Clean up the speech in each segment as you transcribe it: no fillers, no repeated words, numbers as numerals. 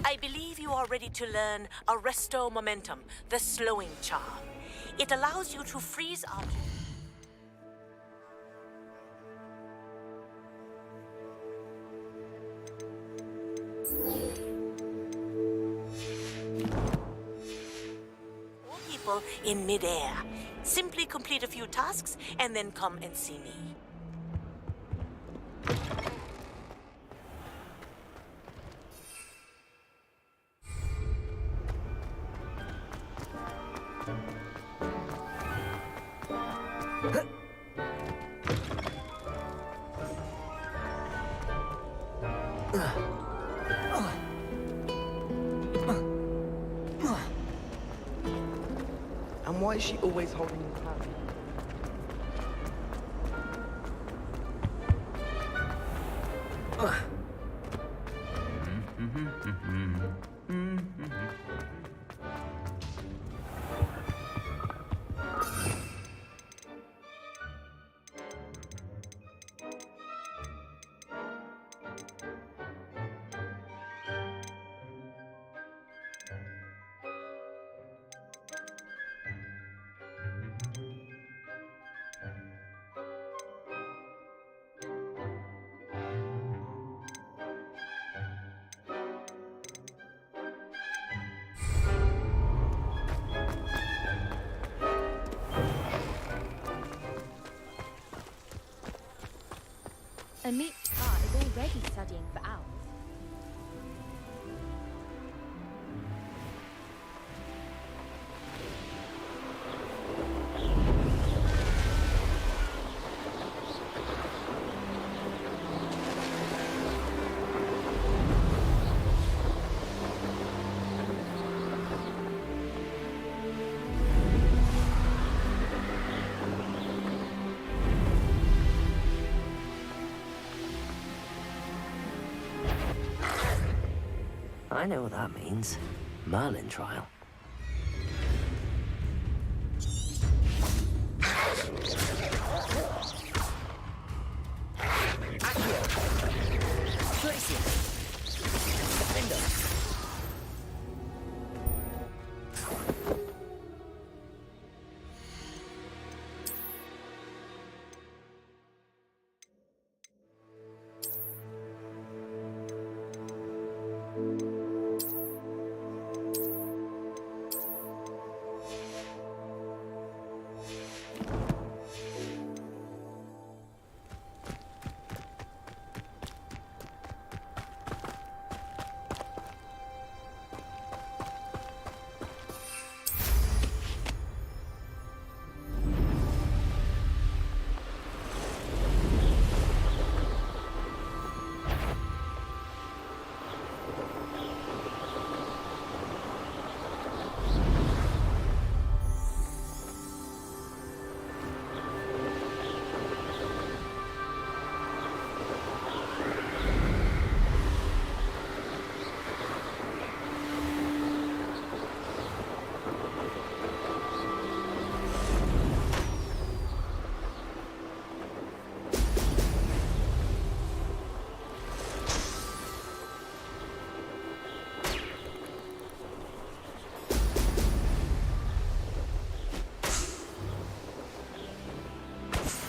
I believe you are ready to learn Arresto Momentum, the slowing charm. It allows you to freeze objects. Or people in midair. Simply complete a few tasks and then come and see me. And why is she always holding his hand? Amit's car is already studying for owls. I know what that means. Merlin trial.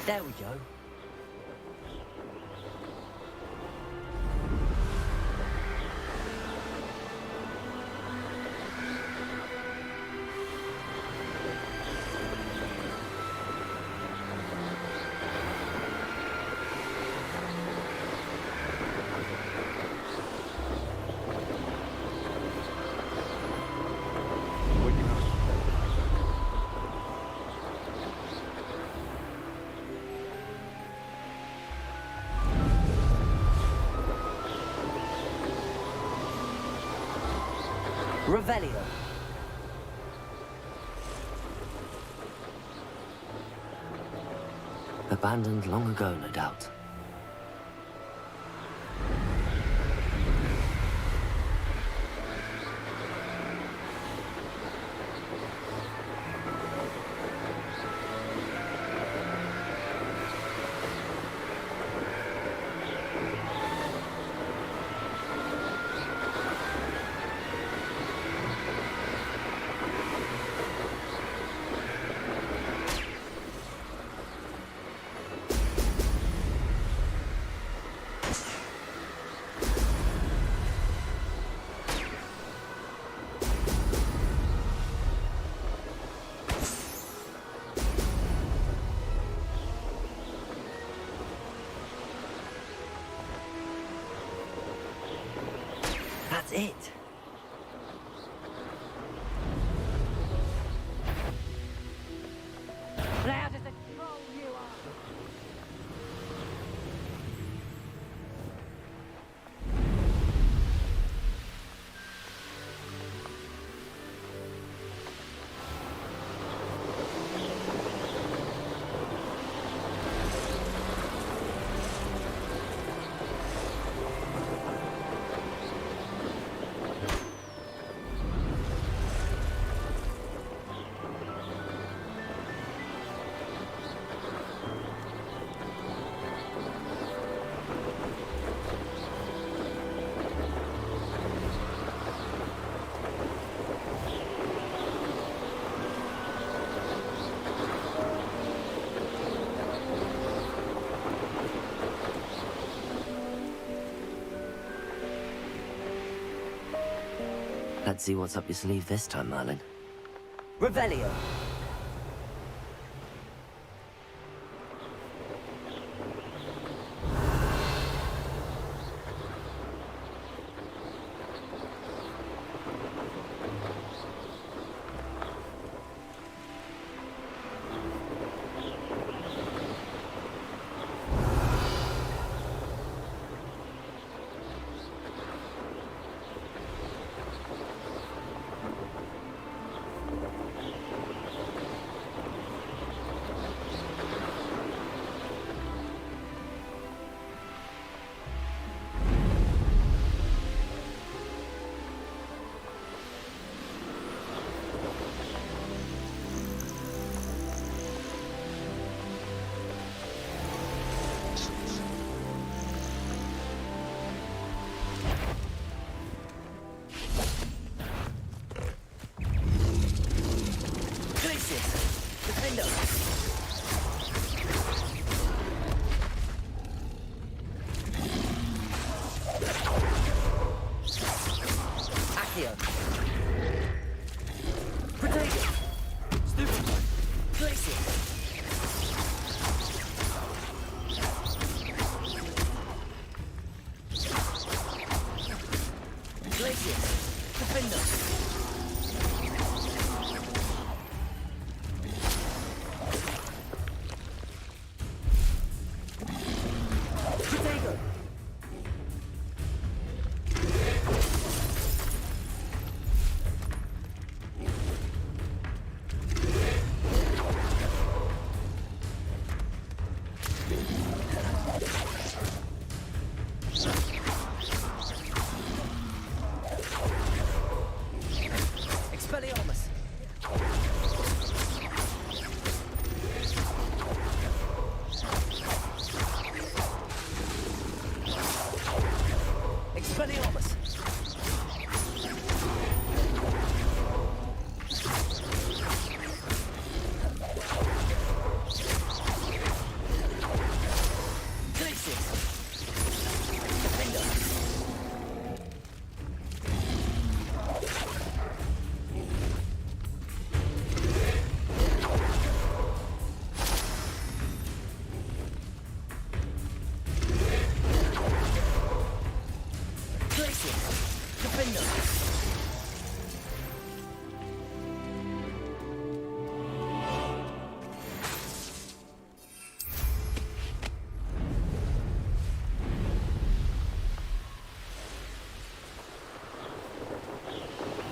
There we go. Revelio. Abandoned long ago, no doubt. That's it. Now does the troll you are? Let's see what's up your sleeve this time, Merlin. Revelio.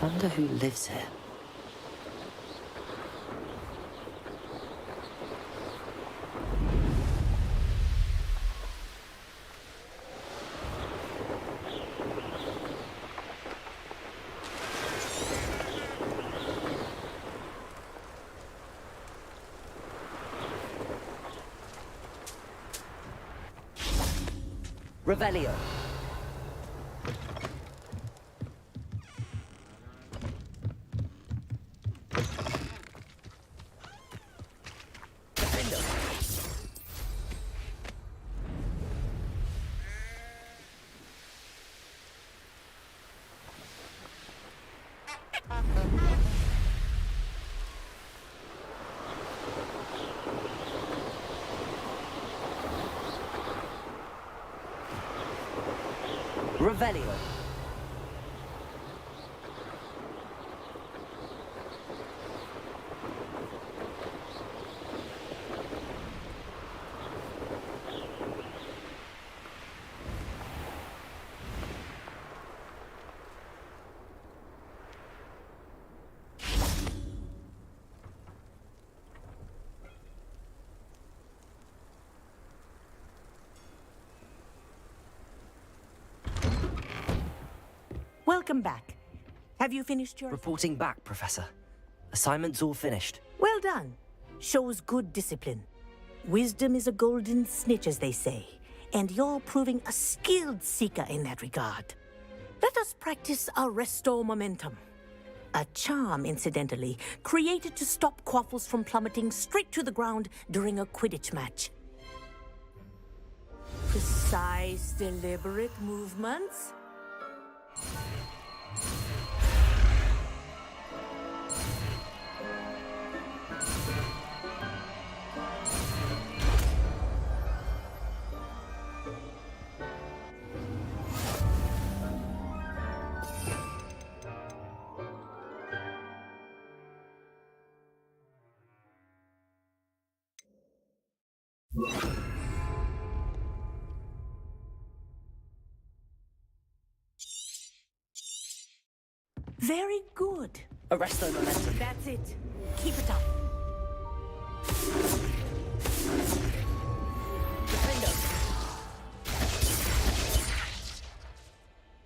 Wonder who lives here. Revelio. Revelio. Welcome back. Have you finished your... Reporting back, Professor. Assignment's all finished. Well done. Shows good discipline. Wisdom is a golden snitch, as they say, and you're proving a skilled seeker in that regard. Let us practice Arresto Momentum. A charm, incidentally, created to stop quaffles from plummeting straight to the ground during a Quidditch match. Precise, deliberate movements. Very good. Arresto momentum. That's it. Keep it up.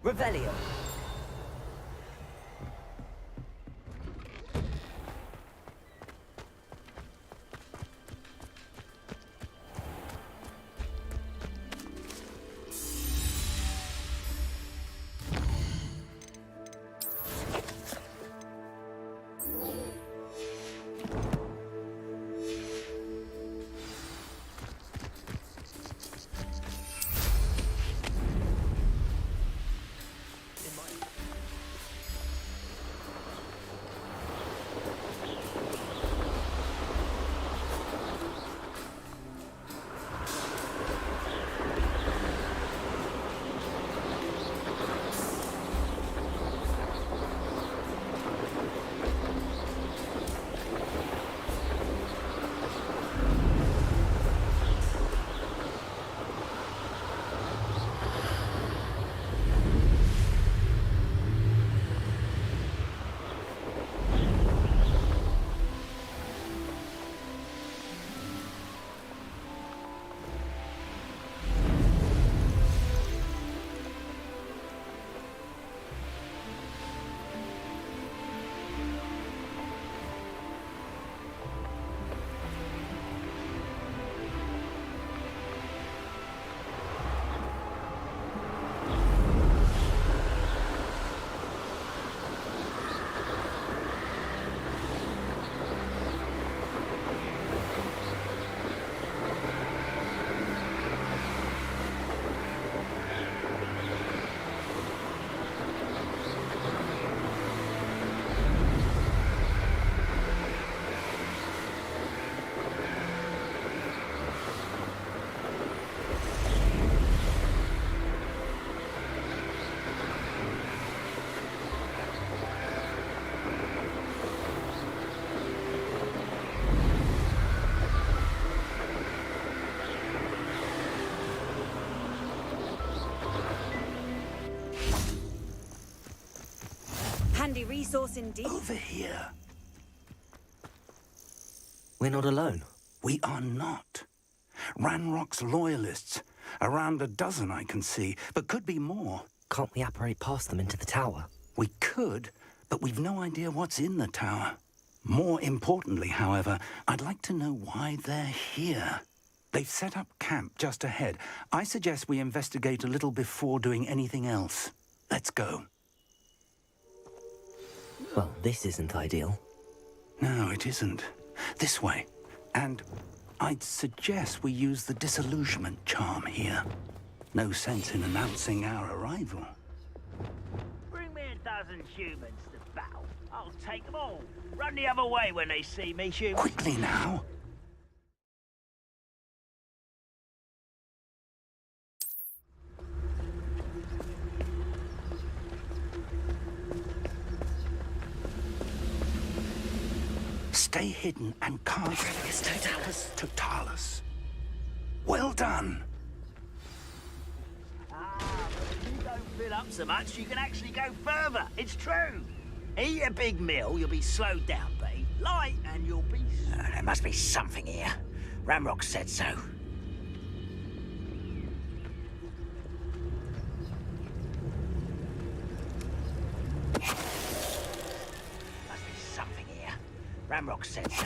Revelio. handy resource indeed. Over here. We're not alone. We are not. Ranrock's loyalists. Around a dozen I can see, but could be more. Can't we apparate past them into the tower? We could, but we've no idea what's in the tower. More importantly, however, I'd like to know why they're here. They've set up camp just ahead. I suggest we investigate a little before doing anything else. Let's go. Well, this isn't ideal. No, it isn't. This way. And I'd suggest we use the disillusionment charm here. No sense in announcing our arrival. Bring me a dozen humans to battle. I'll take them all. Run the other way when they see me, humans. Quickly now. Stay hidden and cast Totalis. Well done. Ah, but if you don't fill up so much, you can actually go further. It's true. Eat a big meal, you'll be slowed down, but eat light and you'll be... there must be something here. Ramrock said so. Must be something here. Ramrock said so.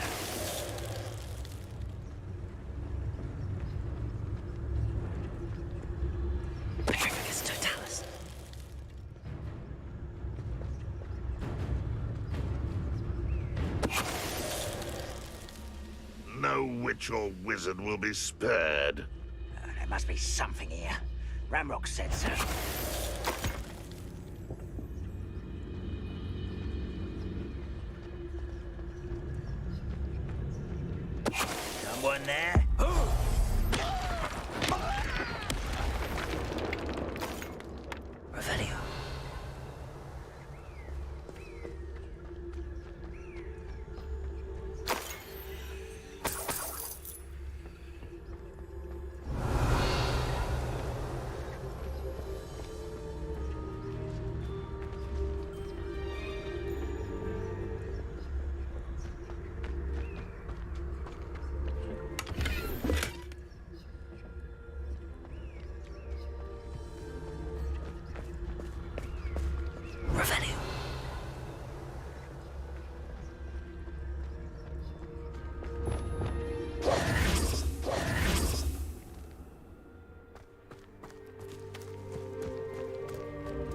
Burique Totalis. No witch or wizard will be spared. There must be something here. Ramrock said so. Someone there? Revelio.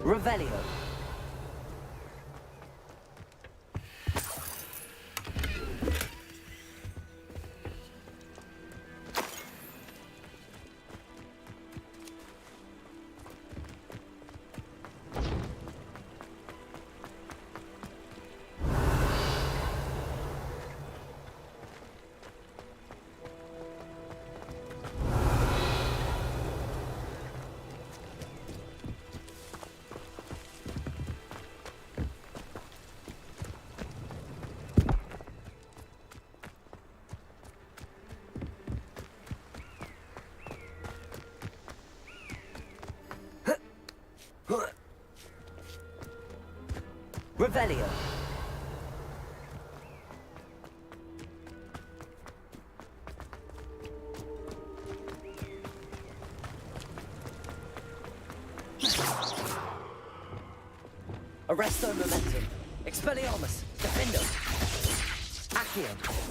Revelio. Revelio. Revelio. Arresto momentum. Expelliarmus. Defendo. Accio.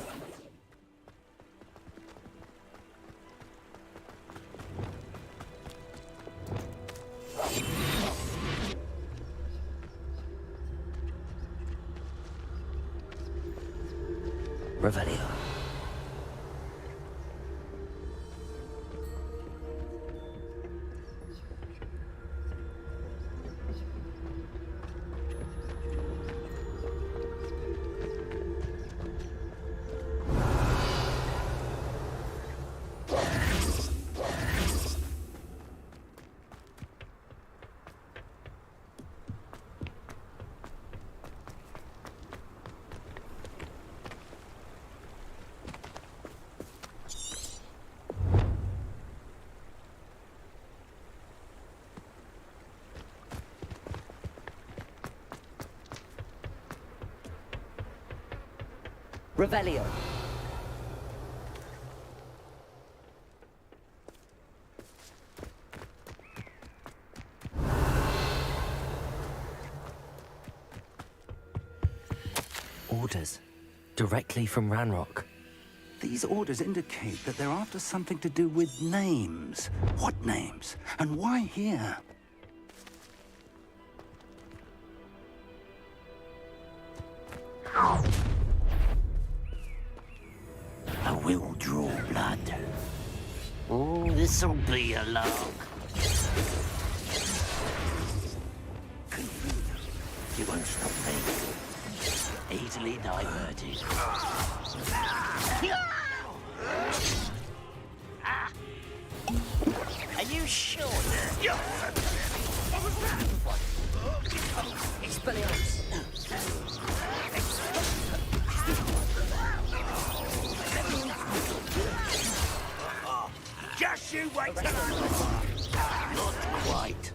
Revelio. Revelio. Orders. Directly from Ranrock. These orders indicate that they're after something to do with names. What names? And why here? I will draw blood. Oh, this'll be a lark. You won't stop me. Easily diverted. Are you sure? Expelliarmus. Just you wait till I'm... Not quite.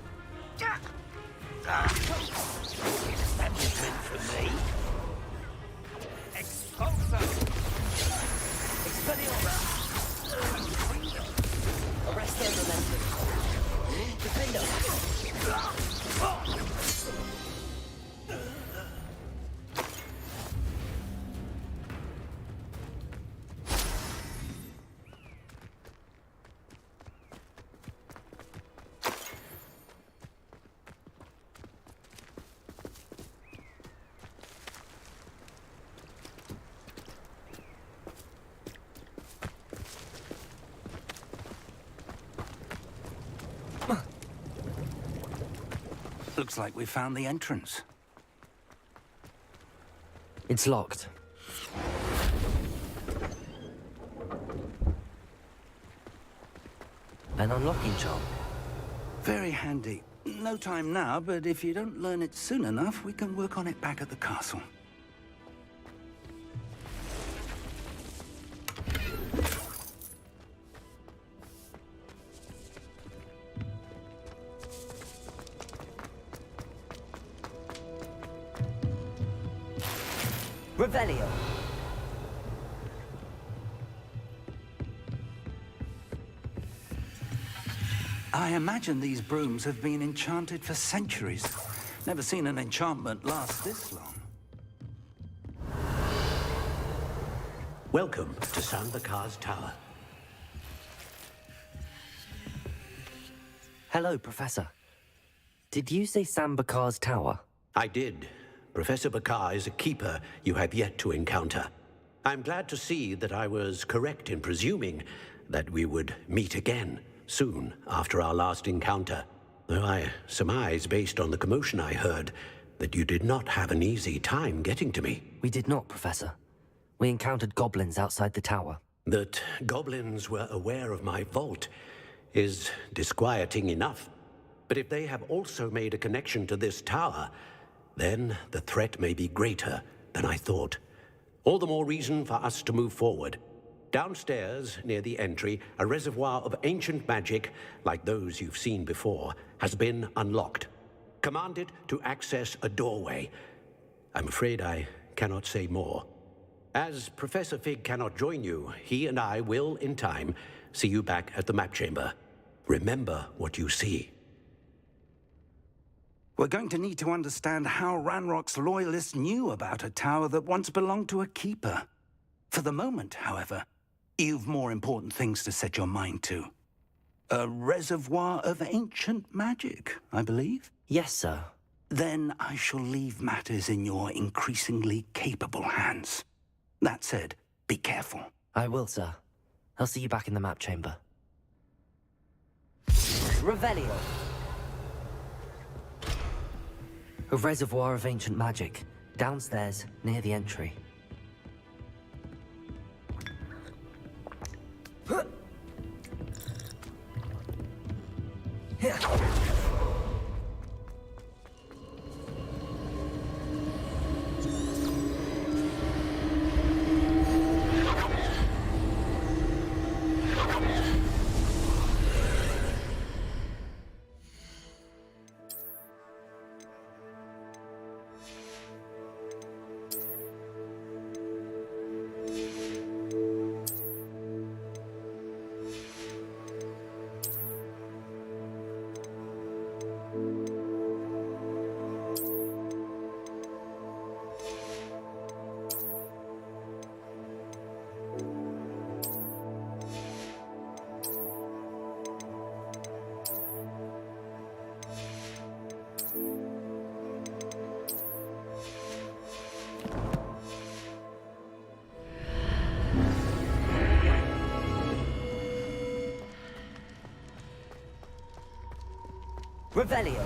That was meant for me. Expulso! Expelliarmus. Arresto momentum. Defendo. Looks like we found the entrance. It's locked. An unlocking charm. Very handy. No time now, but if you don't learn it soon enough, we can work on it back at the castle. Revelio. I imagine these brooms have been enchanted for centuries. Never seen an enchantment last this long. Welcome to Sambakar's Tower. Hello, Professor. Did you say Sambakar's Tower? I did. Professor Bakar is a keeper you have yet to encounter. I'm glad to see that I was correct in presuming that we would meet again soon after our last encounter. Though I surmise, based on the commotion I heard, that you did not have an easy time getting to me. We did not, Professor. We encountered goblins outside the tower. That goblins were aware of my vault is disquieting enough. But if they have also made a connection to this tower, then the threat may be greater than I thought. All the more reason for us to move forward. Downstairs, near the entry, a reservoir of ancient magic, like those you've seen before, has been unlocked. Commanded to access a doorway. I'm afraid I cannot say more. As Professor Fig cannot join you, he and I will, in time, see you back at the map chamber. Remember what you see. We're going to need to understand how Ranrock's loyalists knew about a tower that once belonged to a keeper. For the moment, however, you've more important things to set your mind to. A reservoir of ancient magic, I believe? Yes, sir. Then I shall leave matters in your increasingly capable hands. That said, be careful. I will, sir. I'll see you back in the map chamber. Revelio. A reservoir of ancient magic, downstairs, near the entry. Revelio.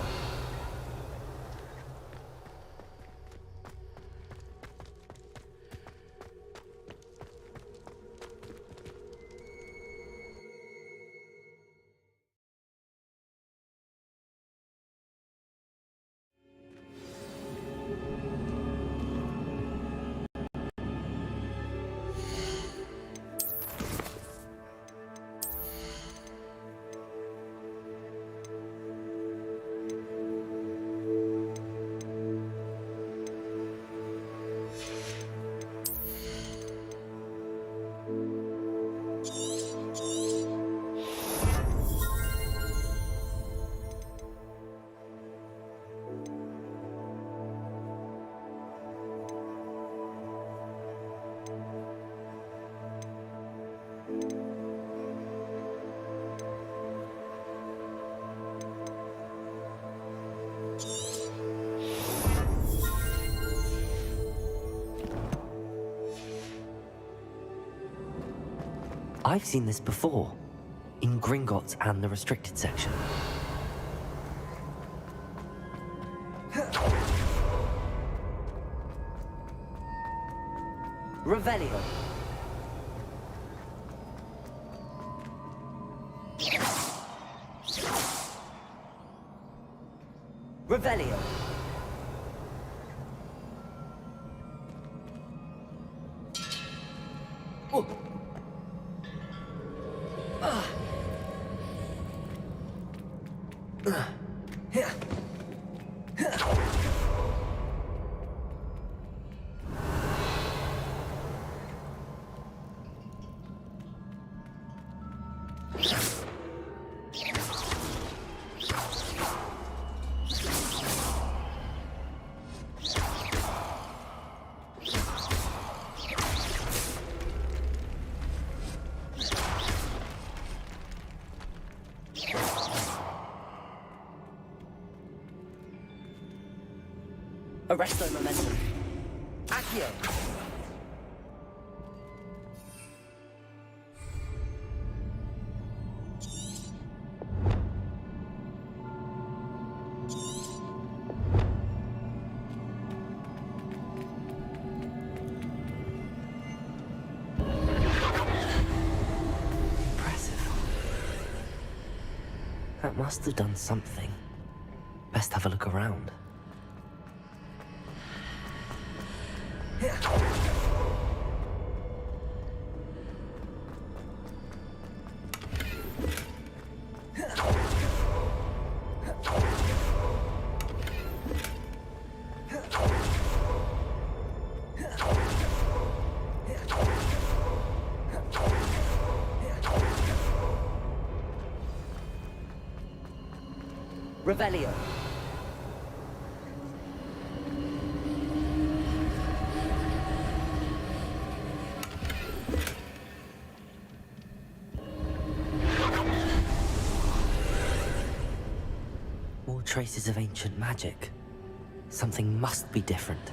I've seen this before, in Gringotts and the restricted section. Revelio. Revelio. Oh. Arresto momentum. Accio. Impressive. That must have done something. Best have a look around. Revelio. More traces of ancient magic. Something must be different.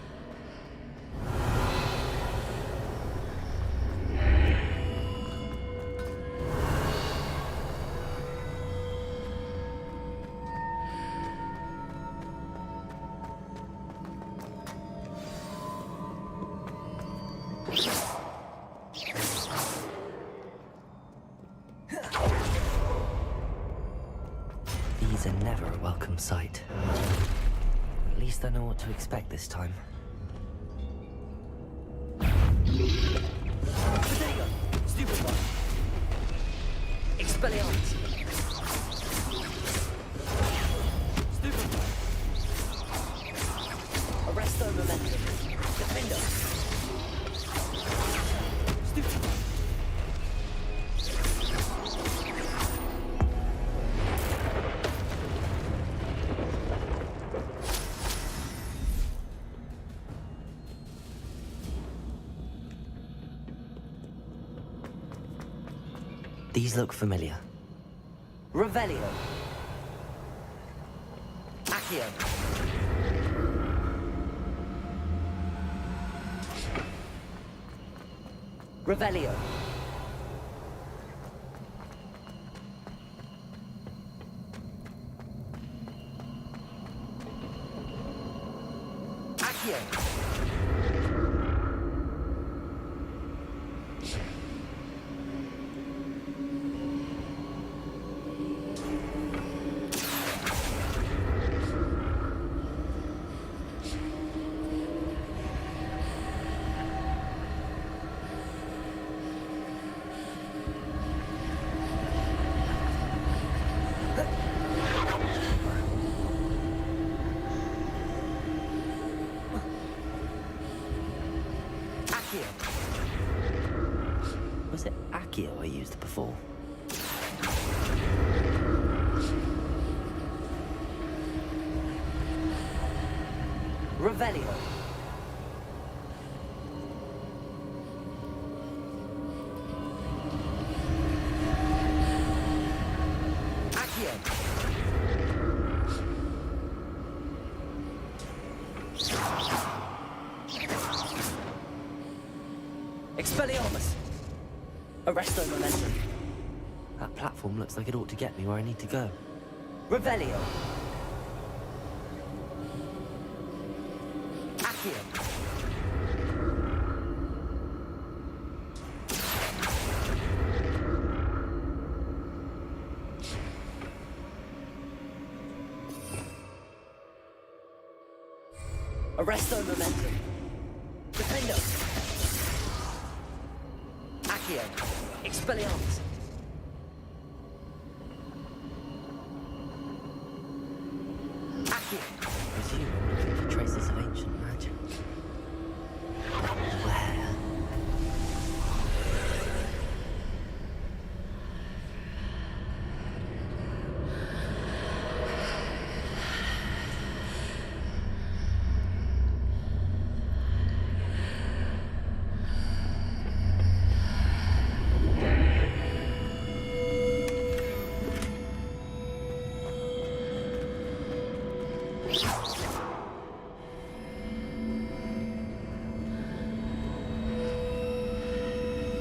These are never a welcome sight. At least I know what to expect this time. Protego! Stupid one! Expelliarmus! Stupid one! Arresto momentum! Defender! Stupid one! These look familiar. Revelio. Accio. Revelio. Accio! Was it Accio I used before? Revelio. Accio. Expelliarmus! Arresto momentum. That platform looks like it ought to get me where I need to go. Revelio! Accio! Arresto momentum. Defendo! Accio! Expelliarmus! Accio! I presume I'm looking for traces of ancient magic. Where?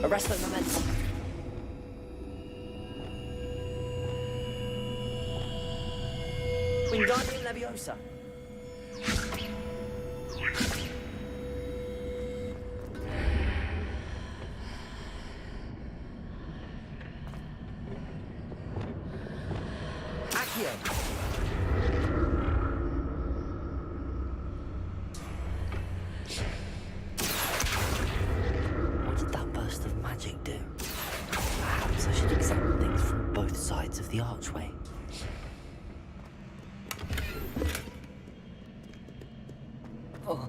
Arresto momentum. Wingardium Leviosa. Accio. What did that burst of magic do? Perhaps I should examine things from both sides of the archway. Oh.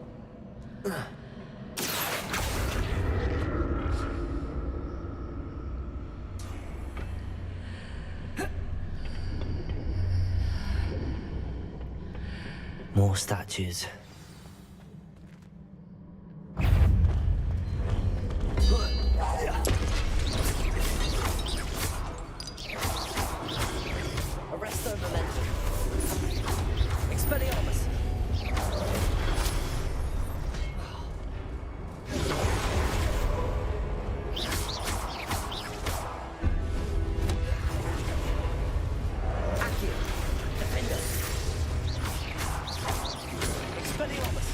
More statues. Arresto momentum. Expelliarmus. Accio. Defender. Expelliarmus.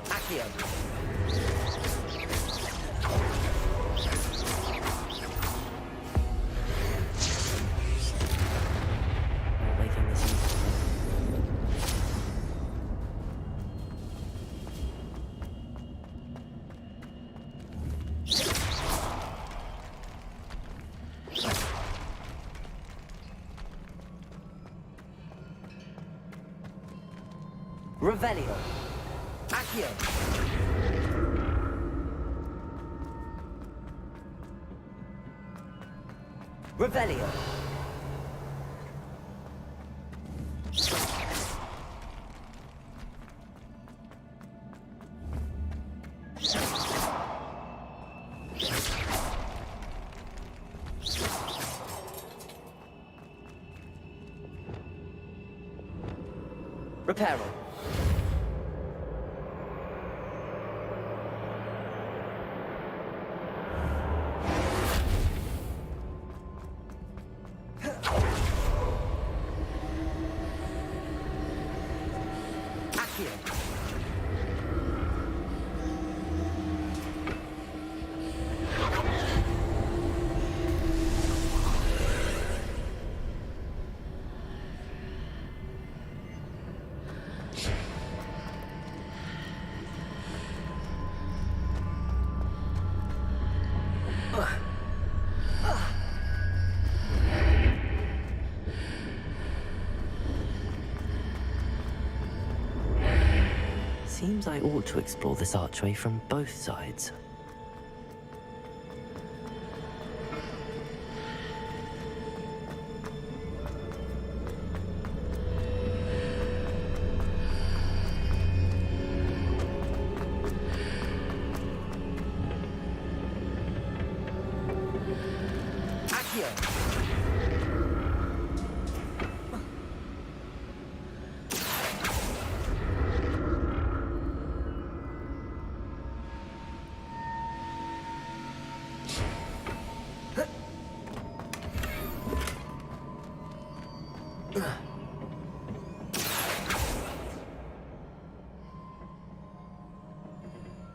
Accio. Not making this easy. Revelio. Accio. Revelio. Reparo. Accio. Seems I ought to explore this archway from both sides. Accio!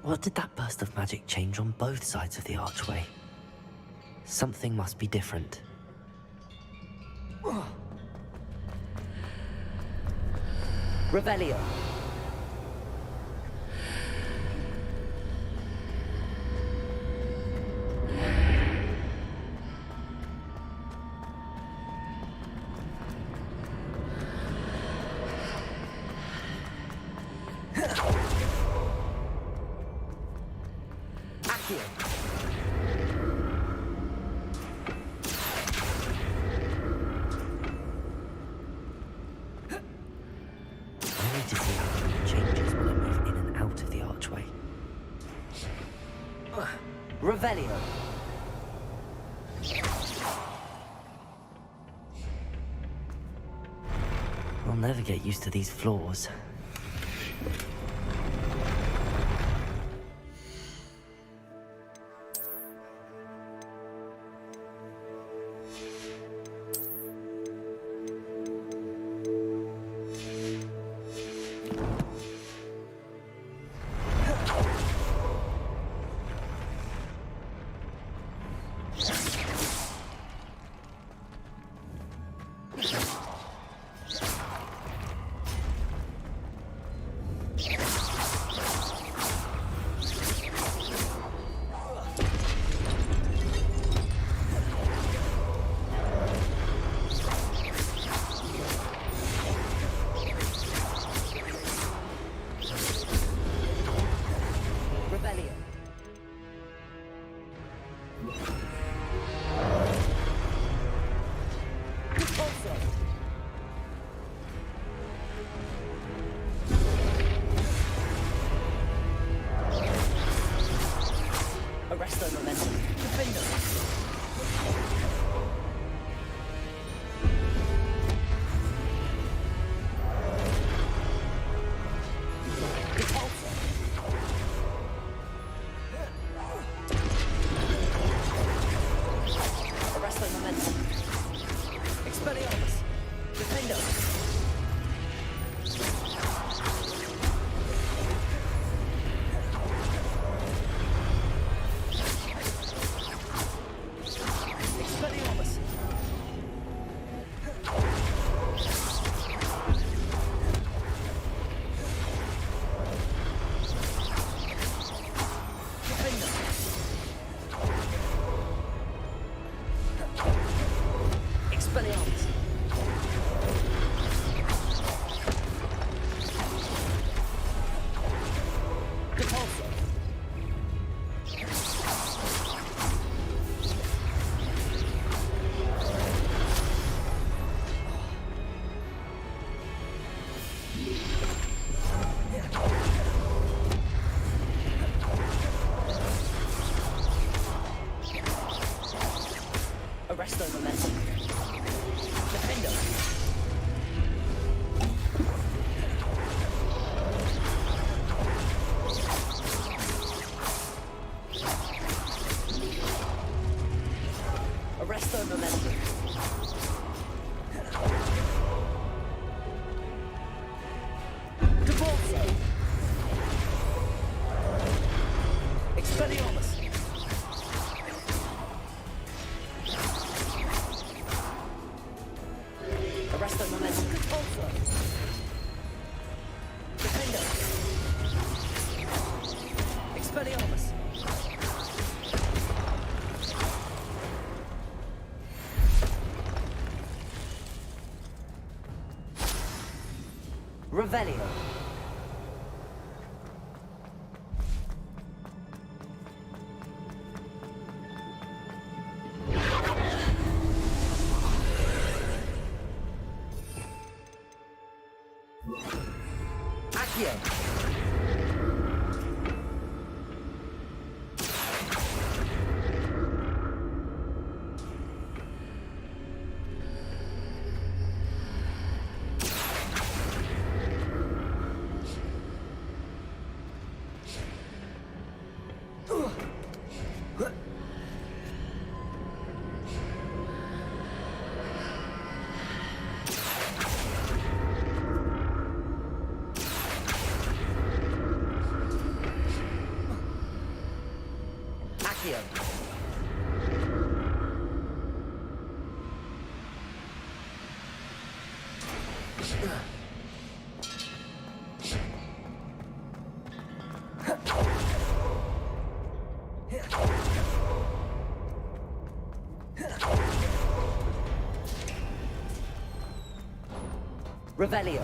What did that burst of magic change on both sides of the archway? Something must be different. Revelio. I need to see how it changes when I move in and out of the archway. Revelio. I'll never get used to these floors. Arresto momentum. Defender. Arresto momentum. Expelliarmus. Defender. Arresto momentum. Defender. Arresto momentum. Devolso. Arresto momentum. Repulsor. Defender. Expelliarmus. Revelio. Accio. Accio. Revelio.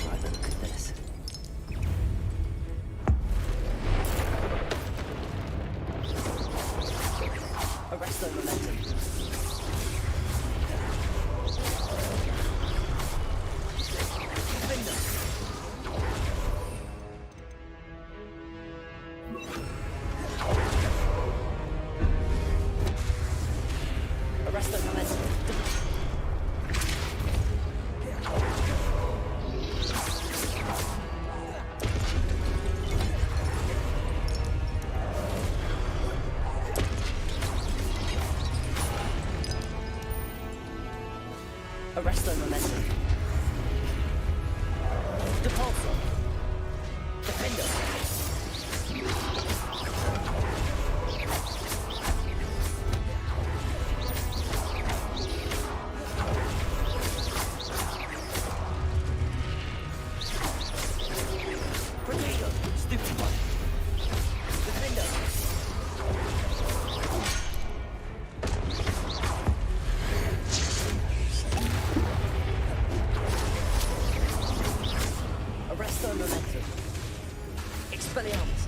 Right, look at this. Arresto momentum. Defender. Arresto momentum. Arresto momentum. Depulsor. Defender. Potato. Stupid one. Defender. Arresto momentum. Expelliarmus.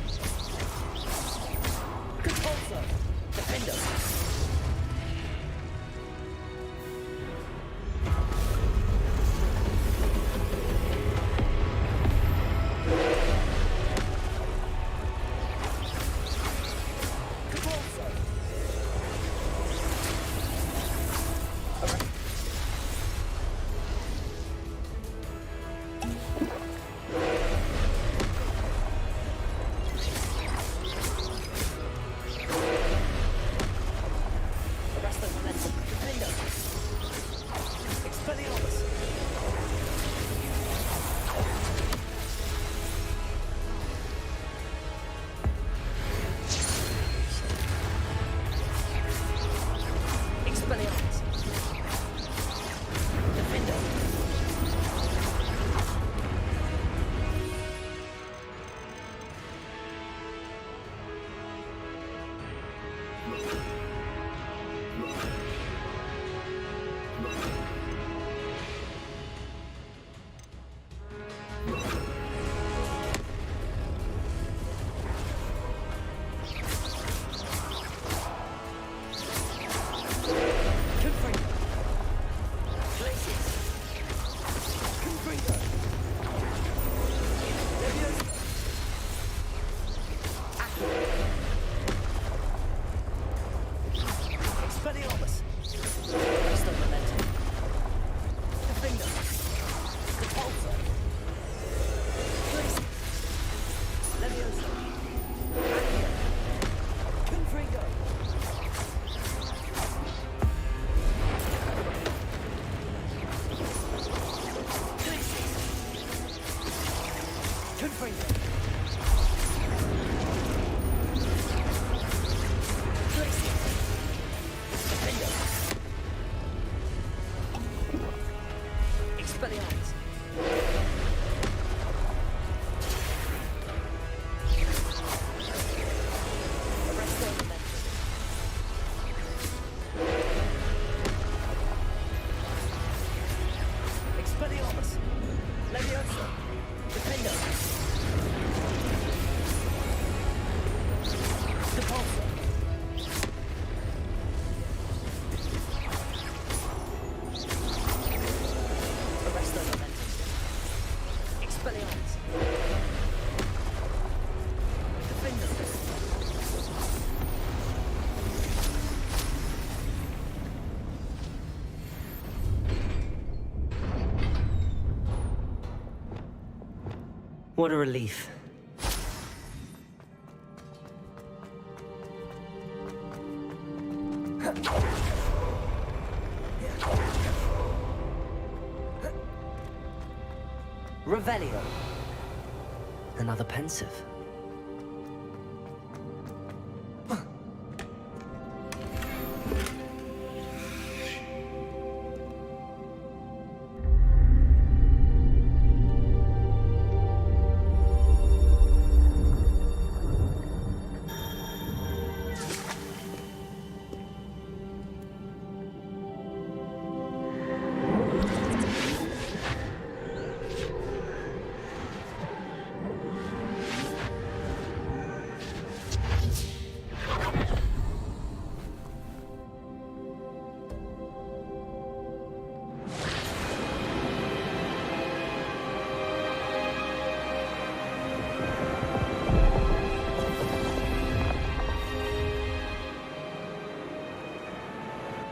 Compulsor. Defender. Compulsor. Arresto momentum. Defender. Expelliarmus. Expelliarmus. Defender. Confringo. Glacius. Confringo. Leviosa. Accio. What a relief. Revelio. Another pensive.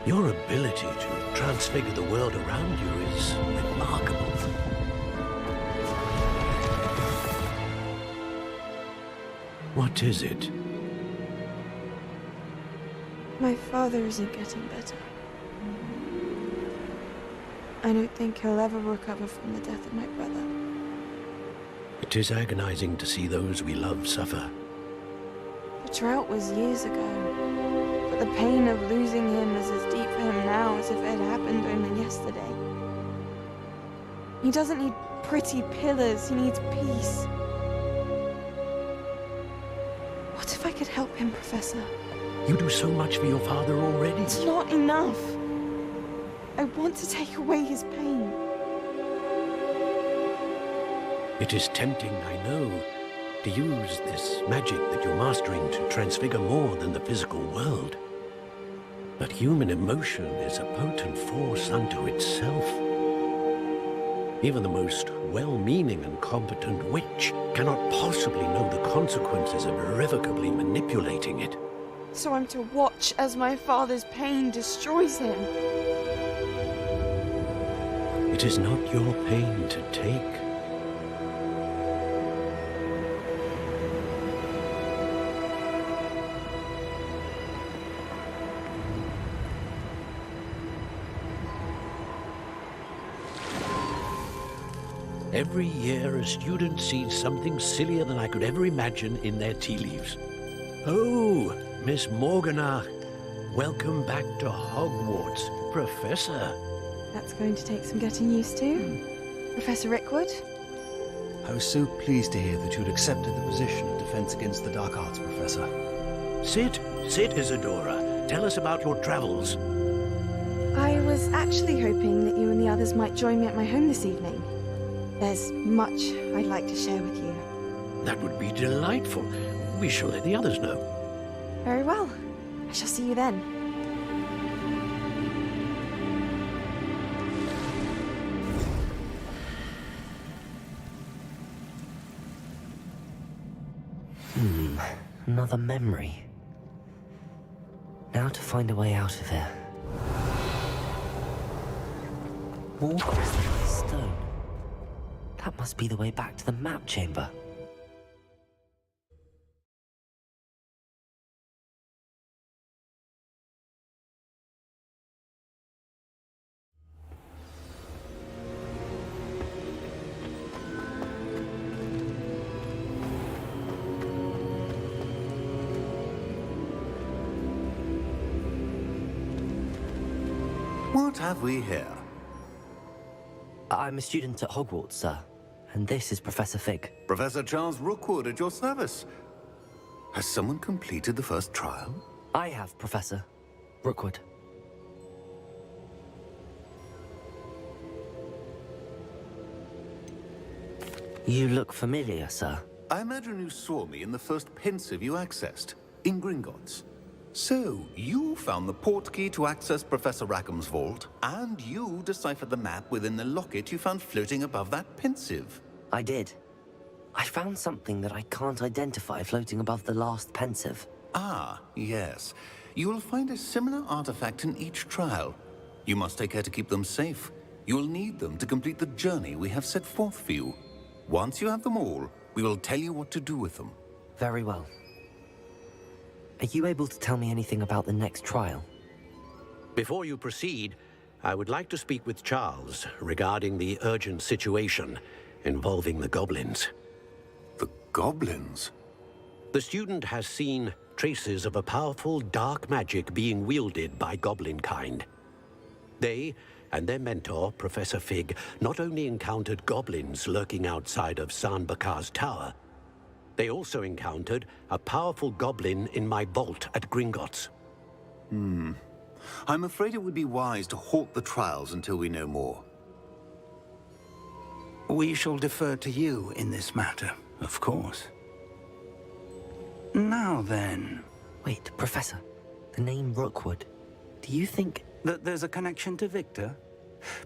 Your ability to transfigure the world around you is remarkable. What is it? My father isn't getting better. I don't think he'll ever recover from the death of my brother. It is agonizing to see those we love suffer. The drought was years ago, but the pain of losing him is as deep for him now as if it had happened only yesterday. He doesn't need pretty pillars, he needs peace. What if I could help him, Professor? You do so much for your father already. It's not enough. I want to take away his pain. It is tempting, I know, to use this magic that you're mastering to transfigure more than the physical world. But human emotion is a potent force unto itself. Even the most well-meaning and competent witch cannot possibly know the consequences of irrevocably manipulating it. So I'm to watch as my father's pain destroys him. It is not your pain to take. Every year, a student sees something sillier than I could ever imagine in their tea leaves. Oh, Miss Morganach, welcome back to Hogwarts, Professor. That's going to take some getting used to. Professor Rickwood? I was so pleased to hear that you'd accepted the position of Defense Against the Dark Arts, Professor. Sit, Isadora. Tell us about your travels. I was actually hoping that you and the others might join me at my home this evening. There's much I'd like to share with you. That would be delightful. We shall let the others know. Very well. I shall see you then. Another memory. Now to find a way out of here. More crystallized stone. That must be the way back to the map chamber. What have we here? I'm a student at Hogwarts, sir. And this is Professor Fig. Professor Charles Rookwood at your service. Has someone completed the first trial? I have, Professor Rookwood. You look familiar, sir. I imagine you saw me in the first pensive you accessed, in Gringotts. So, you found the portkey to access Professor Rackham's vault, and you deciphered the map within the locket you found floating above that pensive. I did. I found something that I can't identify floating above the last pensive. Ah, yes. You will find a similar artifact in each trial. You must take care to keep them safe. You will need them to complete the journey we have set forth for you. Once you have them all, we will tell you what to do with them. Very well. Are you able to tell me anything about the next trial? Before you proceed, I would like to speak with Charles regarding the urgent situation involving the goblins. The goblins? The student has seen traces of a powerful dark magic being wielded by goblin kind. They and their mentor, Professor Fig, not only encountered goblins lurking outside of San Bakar's tower, they also encountered a powerful goblin in my vault at Gringotts. I'm afraid it would be wise to halt the trials until we know more. We shall defer to you in this matter, of course. Now then... Wait, Professor. The name Rookwood. Do you think... that there's a connection to Victor?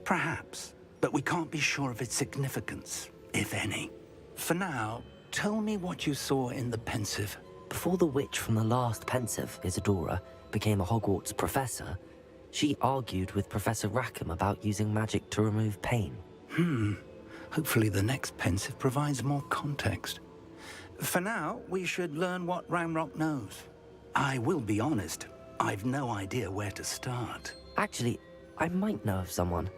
Perhaps, but we can't be sure of its significance, if any. For now, tell me what you saw in the Pensive. Before the witch from the last Pensive, Isadora, became a Hogwarts professor, she argued with Professor Rackham about using magic to remove pain. Hopefully the next Pensive provides more context. For now, we should learn what Ranrock knows. I will be honest, I've no idea where to start. Actually, I might know of someone.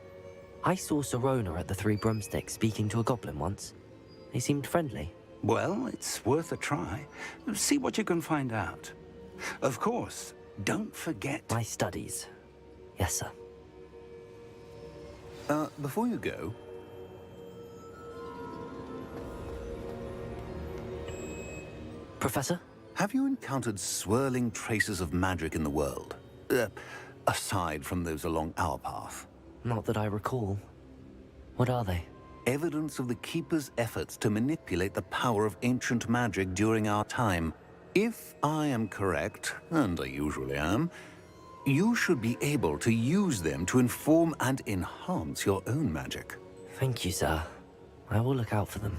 I saw Serona at the Three Broomsticks speaking to a goblin once. They seemed friendly. Well, it's worth a try. See what you can find out. Of course, don't forget... My studies. Yes, sir. Before you go... Professor? Have you encountered swirling traces of magic in the world? Aside from those along our path? Not that I recall. What are they? Evidence of the Keeper's efforts to manipulate the power of ancient magic during our time. If I am correct, and I usually am, you should be able to use them to inform and enhance your own magic. Thank you, sir. I will look out for them.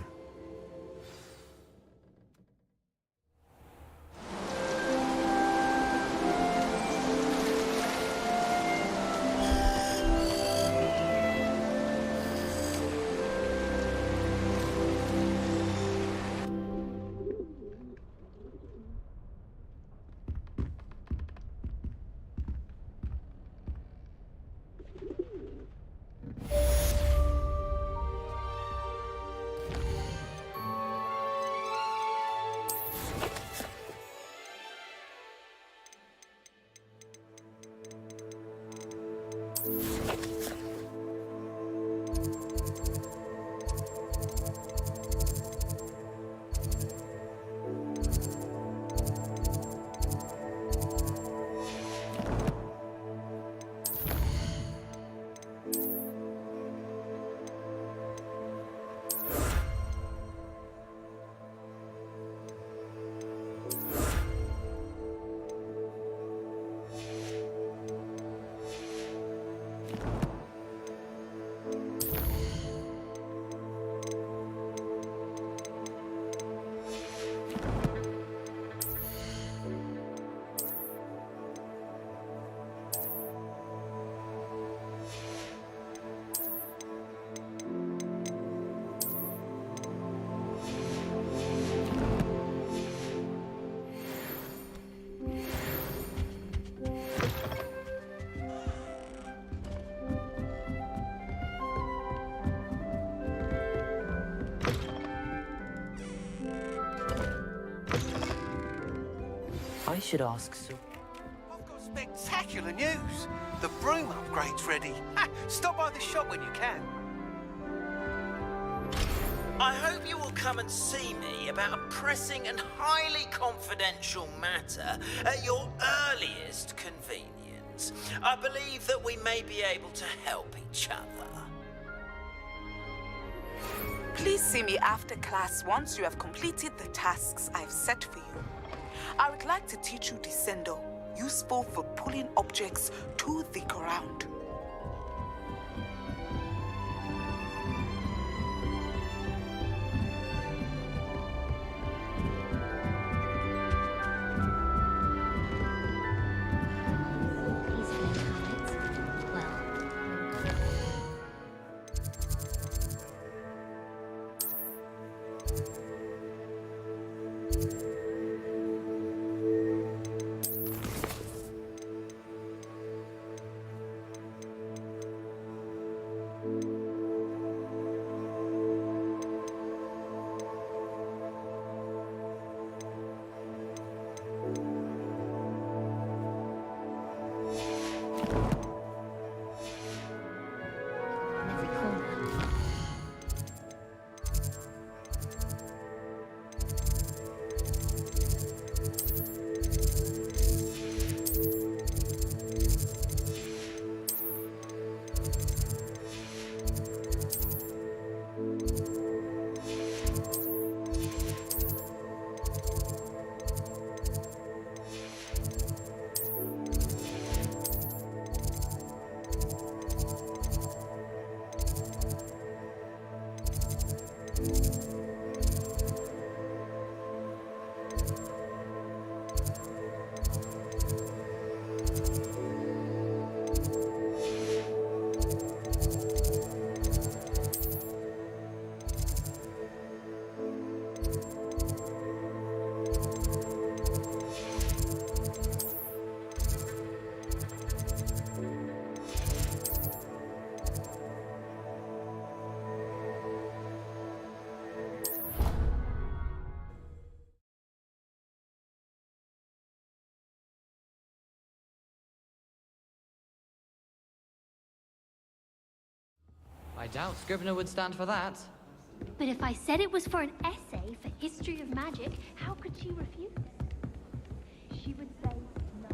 I should ask so. I've got spectacular news. The broom upgrade's ready. Stop by the shop when you can. I hope you will come and see me about a pressing and highly confidential matter at your earliest convenience. I believe that we may be able to help each other. Please see me after class once you have completed the tasks I've set for you. I would like to teach you Descendo, useful for pulling objects to the ground. I doubt Scrivener would stand for that. But if I said it was for an essay for history of magic, how could she refuse? She would say no.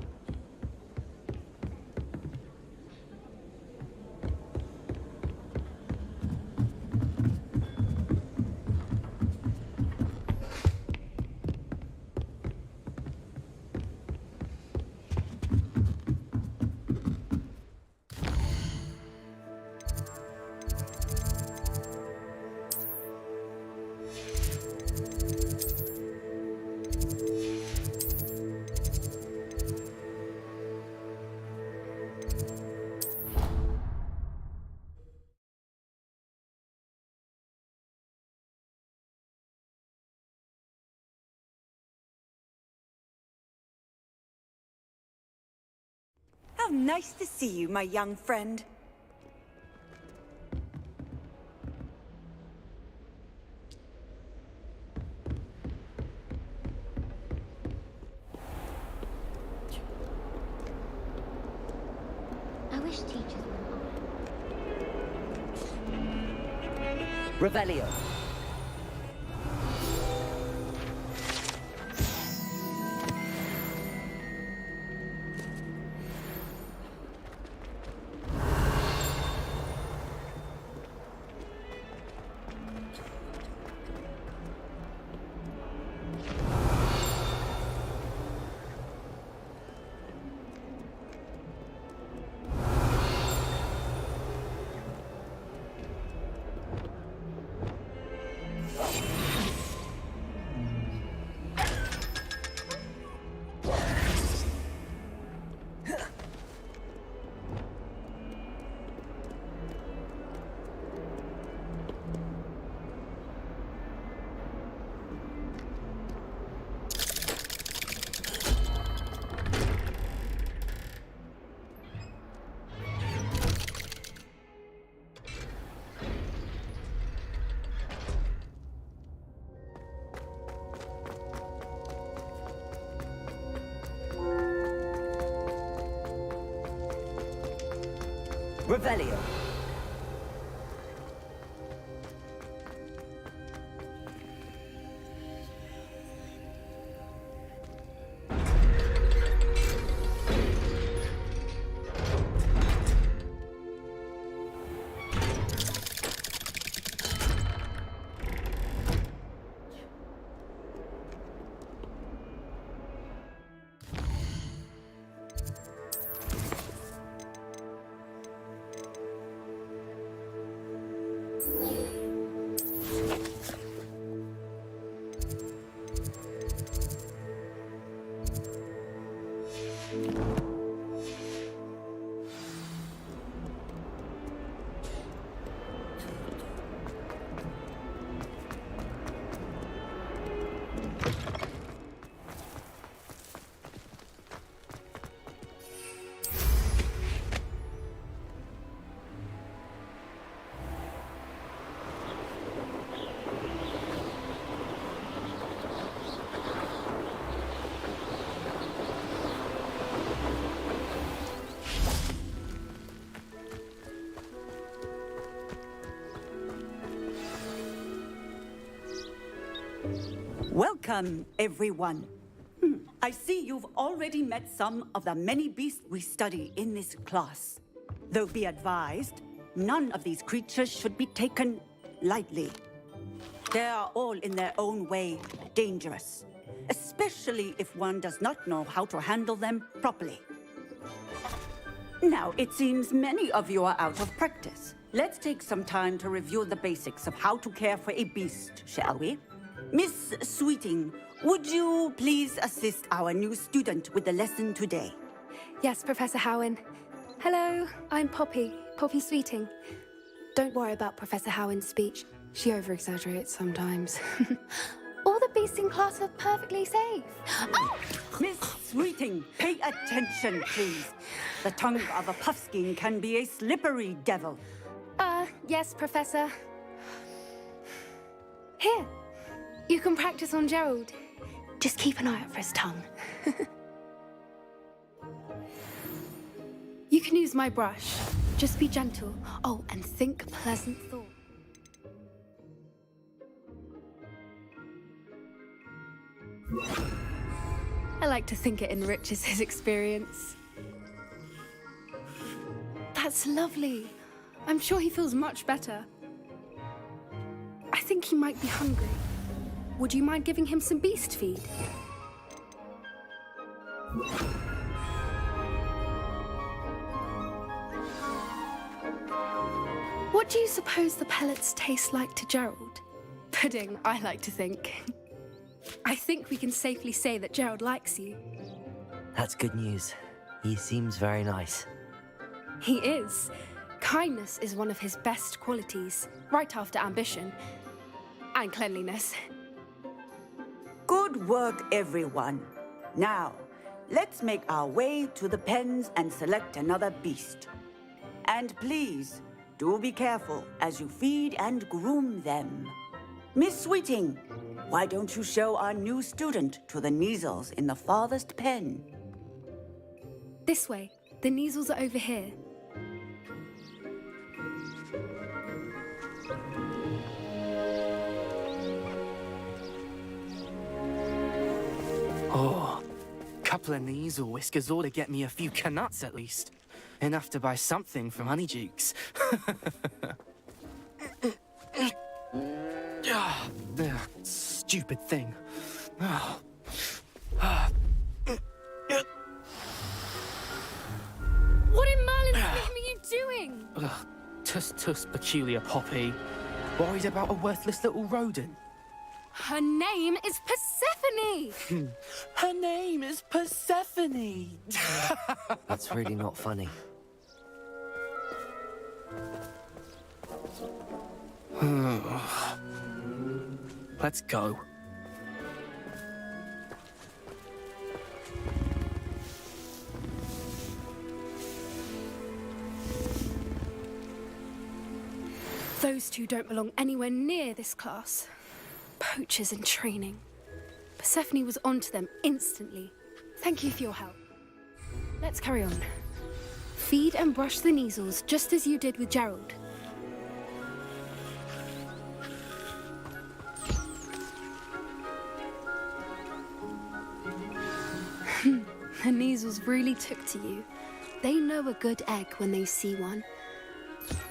How nice to see you, my young friend. I wish teachers were Revelio. Revelio. Welcome, everyone. I see you've already met some of the many beasts we study in this class. Though be advised, none of these creatures should be taken lightly. They are all in their own way dangerous, especially if one does not know how to handle them properly. Now, it seems many of you are out of practice. Let's take some time to review the basics of how to care for a beast, shall we? Miss Sweeting, would you please assist our new student with the lesson today? Yes, Professor Howen. Hello, I'm Poppy Sweeting. Don't worry about Professor Howen's speech. She over-exaggerates sometimes. All the beasts in class are perfectly safe. Oh! Miss Sweeting, pay attention, please. The tongue of a puffskein can be a slippery devil. Yes, Professor. Here, you can practice on Gerald. Just keep an eye out for his tongue. You can use my brush. Just be gentle. Oh, and think pleasant thoughts. I like to think it enriches his experience. That's lovely. I'm sure he feels much better. I think he might be hungry. Would you mind giving him some beast feed? What do you suppose the pellets taste like to Gerald? Pudding, I like to think. I think we can safely say that Gerald likes you. That's good news. He seems very nice. He is. Kindness is one of his best qualities, right after ambition. And cleanliness. Good work, everyone. Now, let's make our way to the pens and select another beast. And please, do be careful as you feed and groom them. Miss Sweeting, why don't you show our new student to the Neasels in the farthest pen? This way. The Neasels are over here. Oh, couple of Neasel whiskers ought to get me a few canuts at least. Enough to buy something from Honeydukes. Stupid thing. What in Merlin's name are you doing? Tuss, peculiar Poppy. Worried about a worthless little rodent. Her name is Persephone! Her name is Persephone! That's really not funny. Let's go. Those two don't belong anywhere near this class. Poachers in training. Persephone was onto them instantly. Thank you for your help. Let's carry on. Feed and brush the Neasels just as you did with Gerald. The Neasels really took to you. They know a good egg when they see one.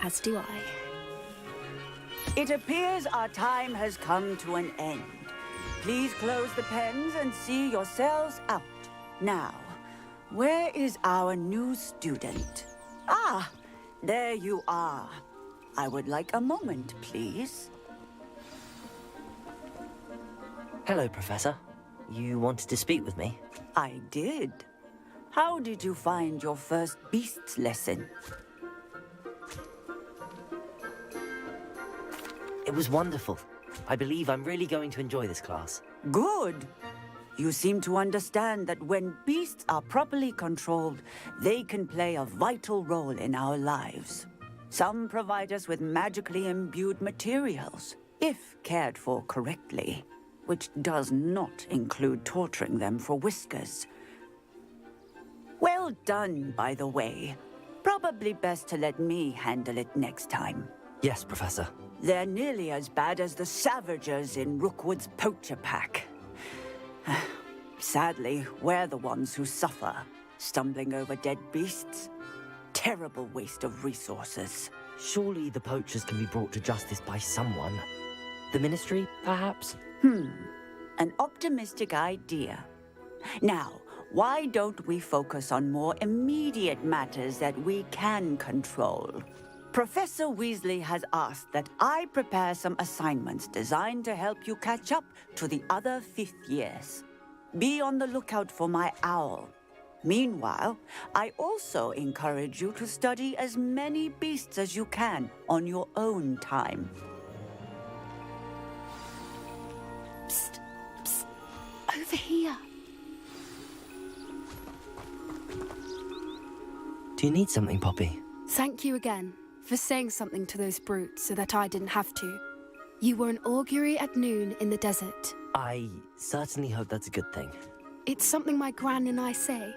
As do I. It appears our time has come to an end. Please close the pens and see yourselves out. Now, where is our new student? Ah, there you are. I would like a moment, please. Hello, Professor. You wanted to speak with me? I did. How did you find your first beasts lesson? It was wonderful. I believe I'm really going to enjoy this class. Good. You seem to understand that when beasts are properly controlled, they can play a vital role in our lives. Some provide us with magically imbued materials, if cared for correctly, which does not include torturing them for whiskers. Well done, by the way. Probably best to let me handle it next time. Yes, Professor. They're nearly as bad as the Savagers in Rookwood's poacher pack. Sadly, we're the ones who suffer, stumbling over dead beasts. Terrible waste of resources. Surely the poachers can be brought to justice by someone. The Ministry, perhaps? An optimistic idea. Now, why don't we focus on more immediate matters that we can control? Professor Weasley has asked that I prepare some assignments designed to help you catch up to the other 5th years. Be on the lookout for my owl. Meanwhile, I also encourage you to study as many beasts as you can on your own time. Psst, psst. Over here. Do you need something, Poppy? Thank you again for saying something to those brutes so that I didn't have to. You were an augury at noon in the desert. I certainly hope that's a good thing. It's something my gran and I say.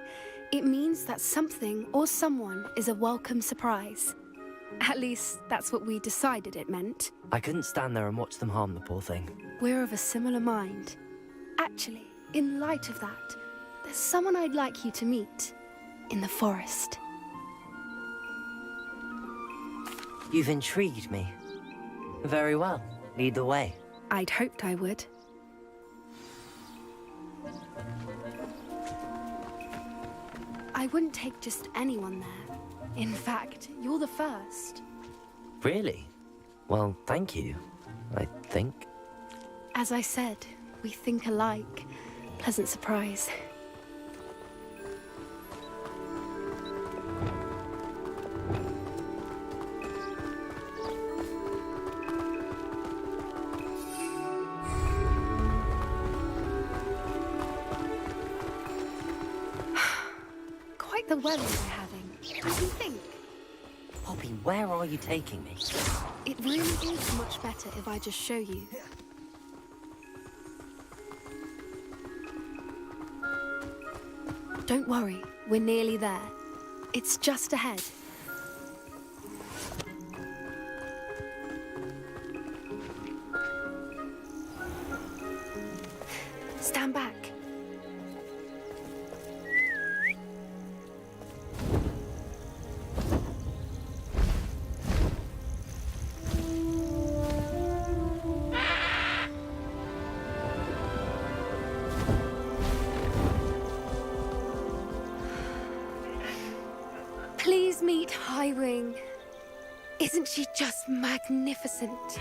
It means that something or someone is a welcome surprise. At least, that's what we decided it meant. I couldn't stand there and watch them harm the poor thing. We're of a similar mind. Actually, in light of that, there's someone I'd like you to meet. In the forest. You've intrigued me. Very well. Lead the way. I'd hoped I would. I wouldn't take just anyone there. In fact, you're the first. Really? Well, thank you, I think. As I said, we think alike. Pleasant surprise. Quite the weather we're having. What do you think? Poppy, where are you taking me? It really is much better if I just show you. Don't worry, we're nearly there. It's just ahead. Stand back. Please meet Highwing. Isn't she just magnificent?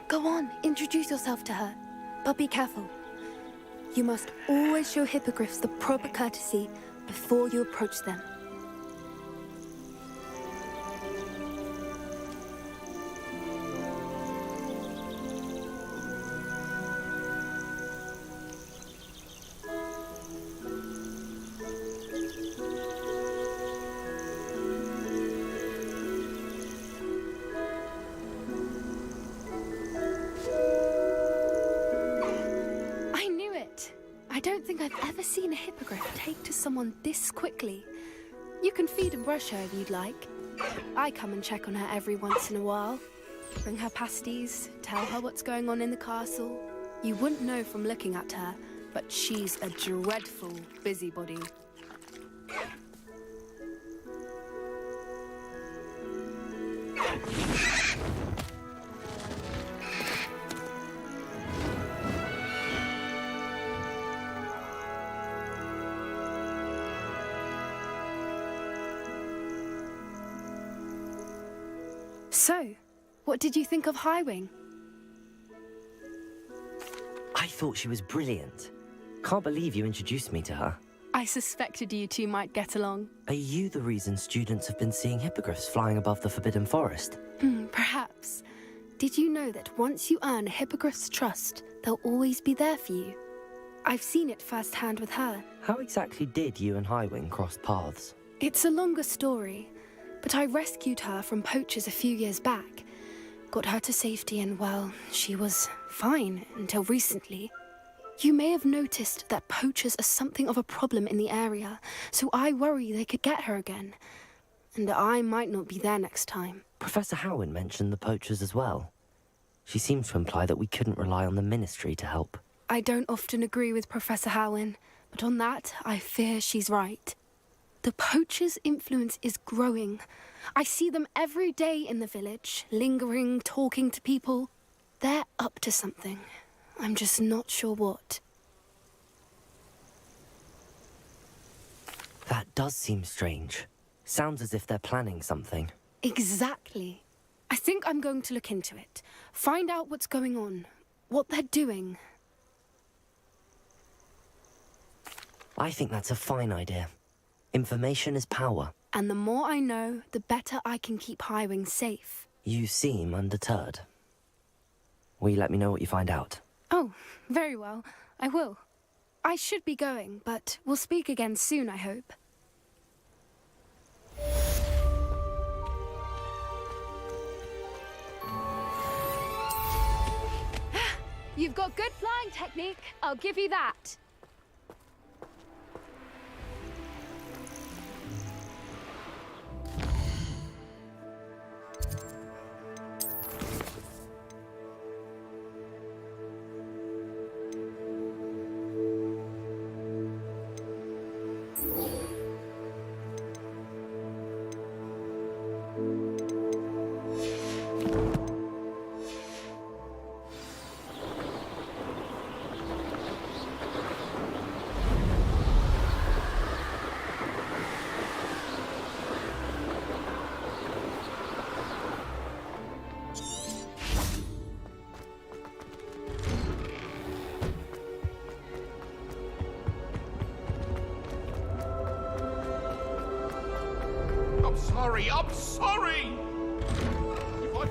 Go on, introduce yourself to her. But be careful. You must always show hippogriffs the proper courtesy before you approach them. I don't think I've ever seen a hippogriff take to someone this quickly. You can feed and brush her if you'd like. I come and check on her every once in a while. Bring her pasties, tell her what's going on in the castle. You wouldn't know from looking at her, but she's a dreadful busybody. So, what did you think of Highwing? I thought she was brilliant. Can't believe you introduced me to her. I suspected you two might get along. Are you the reason students have been seeing hippogriffs flying above the Forbidden Forest? Perhaps. Did you know that once you earn a hippogriff's trust, they'll always be there for you? I've seen it firsthand with her. How exactly did you and Highwing cross paths? It's a longer story, but I rescued her from poachers a few years back. Got her to safety and, well, she was fine until recently. You may have noticed that poachers are something of a problem in the area, so I worry they could get her again. And I might not be there next time. Professor Howen mentioned the poachers as well. She seemed to imply that we couldn't rely on the Ministry to help. I don't often agree with Professor Howen, but on that, I fear she's right. The poachers' influence is growing. I see them every day in the village, lingering, talking to people. They're up to something. I'm just not sure what. That does seem strange. Sounds as if they're planning something. Exactly. I think I'm going to look into it. Find out what's going on, what they're doing. I think that's a fine idea. Information is power. And the more I know, the better I can keep Highwing safe. You seem undeterred. Will you let me know what you find out? Oh, very well. I will. I should be going, but we'll speak again soon, I hope. You've got good flying technique, I'll give you that. I'm sorry. I'm sorry. If I...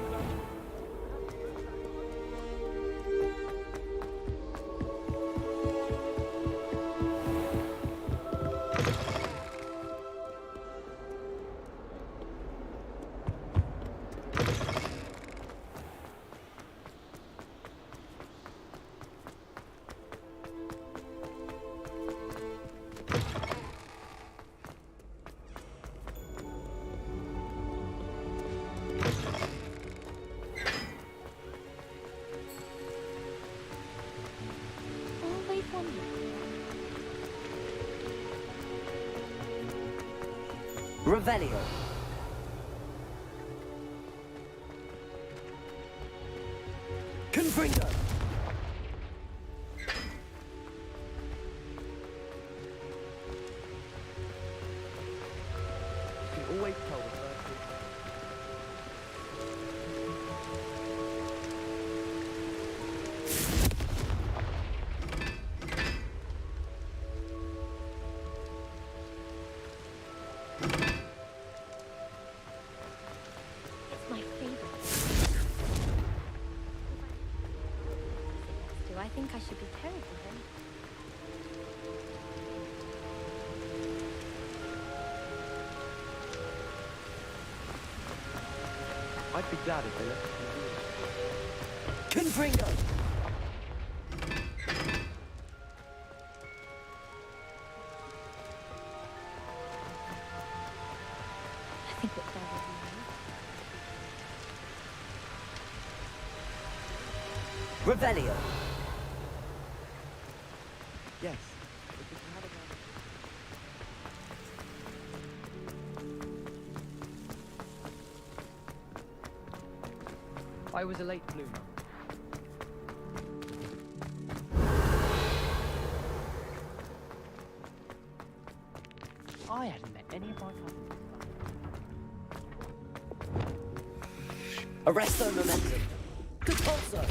Always wondered. Revelio. Confringo. You can always tell the first It's my favorite. Do I think I should be terrible then? I'd be glad if they let me. Confringo. I think it's better than Revelio. Yes. I was a late bloomer. I hadn't met any of my cousins. Arresto momentum. Compulso.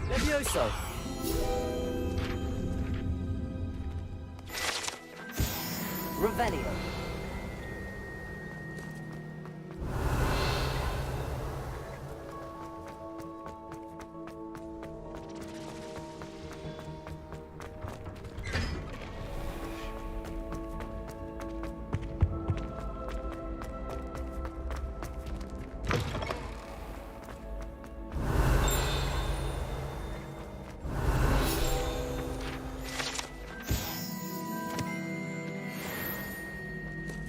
Levioso. Revelio.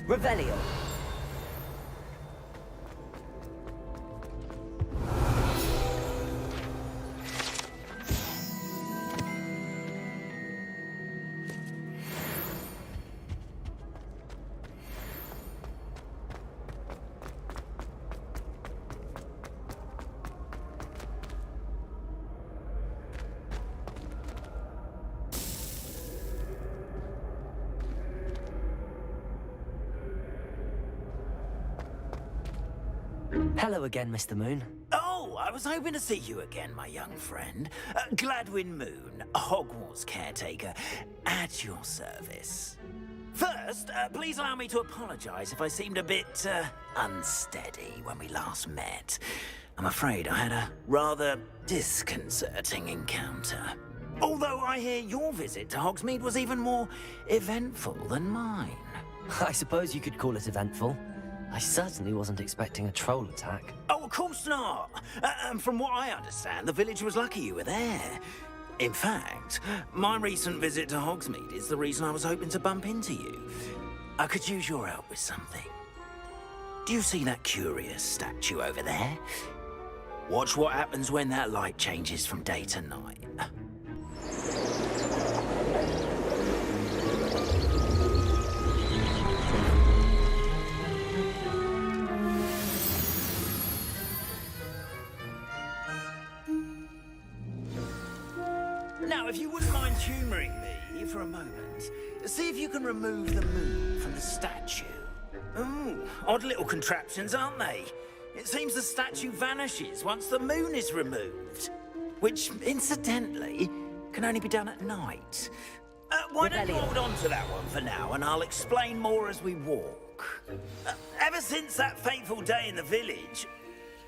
Revelio. Hello again, Mr. Moon. Oh, I was hoping to see you again, my young friend. Gladwin Moon, Hogwarts caretaker, at your service. First, please allow me to apologize if I seemed a bit unsteady when we last met. I'm afraid I had a rather disconcerting encounter. Although I hear your visit to Hogsmeade was even more eventful than mine. I suppose you could call it eventful. I certainly wasn't expecting a troll attack. Oh, of course not. From what I understand, the village was lucky you were there. In fact, my recent visit to Hogsmeade is the reason I was hoping to bump into you. I could use your help with something. Do you see that curious statue over there? Watch what happens when that light changes from day to night. Now, if you wouldn't mind humouring me for a moment, see if you can remove the moon from the statue. Ooh, odd little contraptions, aren't they? It seems the statue vanishes once the moon is removed. Which, incidentally, can only be done at night. Why don't you hold on to that one for now, and I'll explain more as we walk. Ever since that fateful day in the village,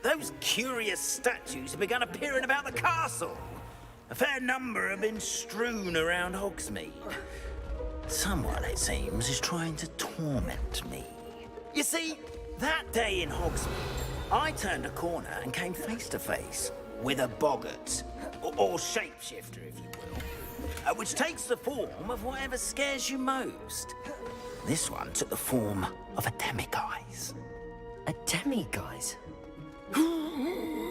those curious statues have begun appearing about the castle. A fair number have been strewn around Hogsmeade. Someone, it seems, is trying to torment me. You see, that day in Hogsmeade, I turned a corner and came face to face with a boggart, or shapeshifter, if you will, which takes the form of whatever scares you most. This one took the form of a demiguise. A demiguise?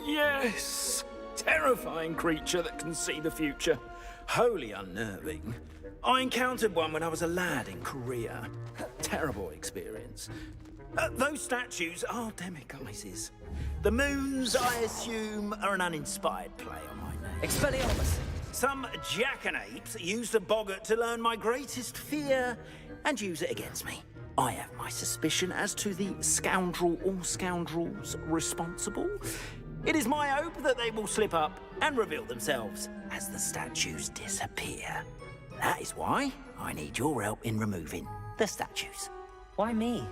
Yes! Terrifying creature that can see the future. Wholly unnerving. I encountered one when I was a lad in Korea. Terrible experience. Those statues are demiguises. The moons, I assume, are an uninspired play on my name. Expelliarmus! Some jackanapes used a boggart to learn my greatest fear and use it against me. I have my suspicion as to the scoundrel or scoundrels responsible. It is my hope that they will slip up and reveal themselves as the statues disappear. That is why I need your help in removing the statues. Why me?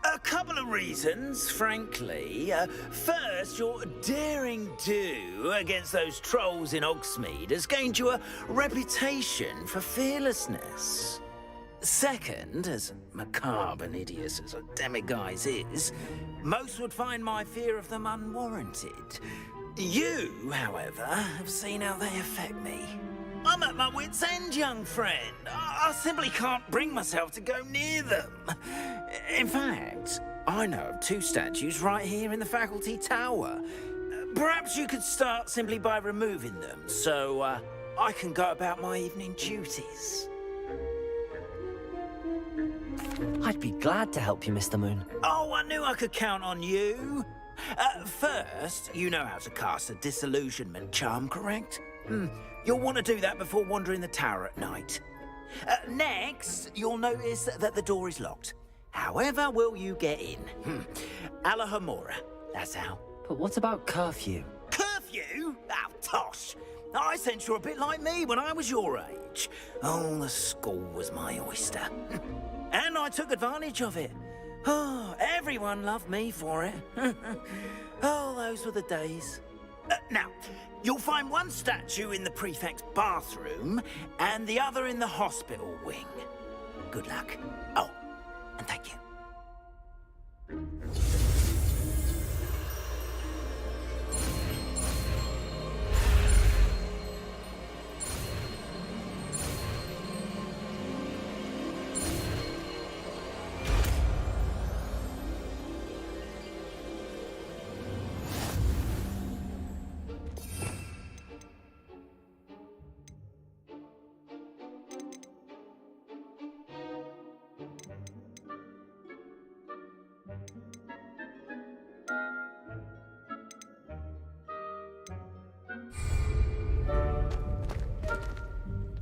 A couple of reasons, frankly. First, your daring do against those trolls in Hogsmeade has gained you a reputation for fearlessness. Second, as macabre and hideous as a demiguise is, most would find my fear of them unwarranted. You, however, have seen how they affect me. I'm at my wit's end, young friend. I simply can't bring myself to go near them. In fact, I know of 2 statues right here in the faculty tower. Perhaps you could start simply by removing them, so I can go about my evening duties. I'd be glad to help you, Mr. Moon. Oh, I knew I could count on you. First, you know how to cast a disillusionment charm, correct? You'll want to do that before wandering the tower at night. Next, you'll notice that the door is locked. However will you get in? Alahomora, that's how. But what about curfew? Curfew? Oh, tosh. I sense you're a bit like me when I was your age. Oh, the school was my oyster. And I took advantage of it. Oh, everyone loved me for it. Oh, those were the days. Now, you'll find one statue in the prefect's bathroom and the other in the hospital wing. Good luck. Oh, and thank you.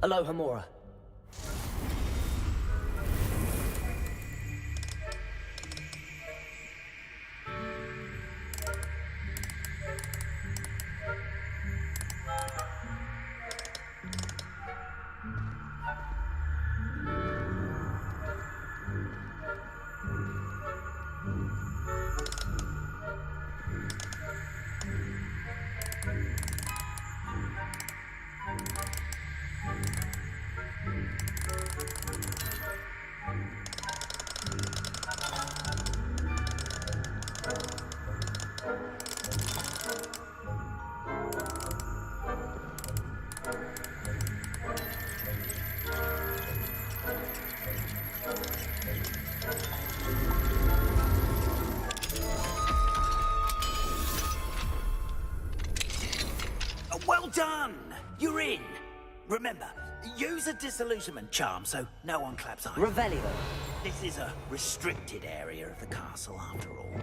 Alohomora. Well done! You're in. Remember, use a disillusionment charm so no one claps eyes. Revelio. This is a restricted area of the castle, after all.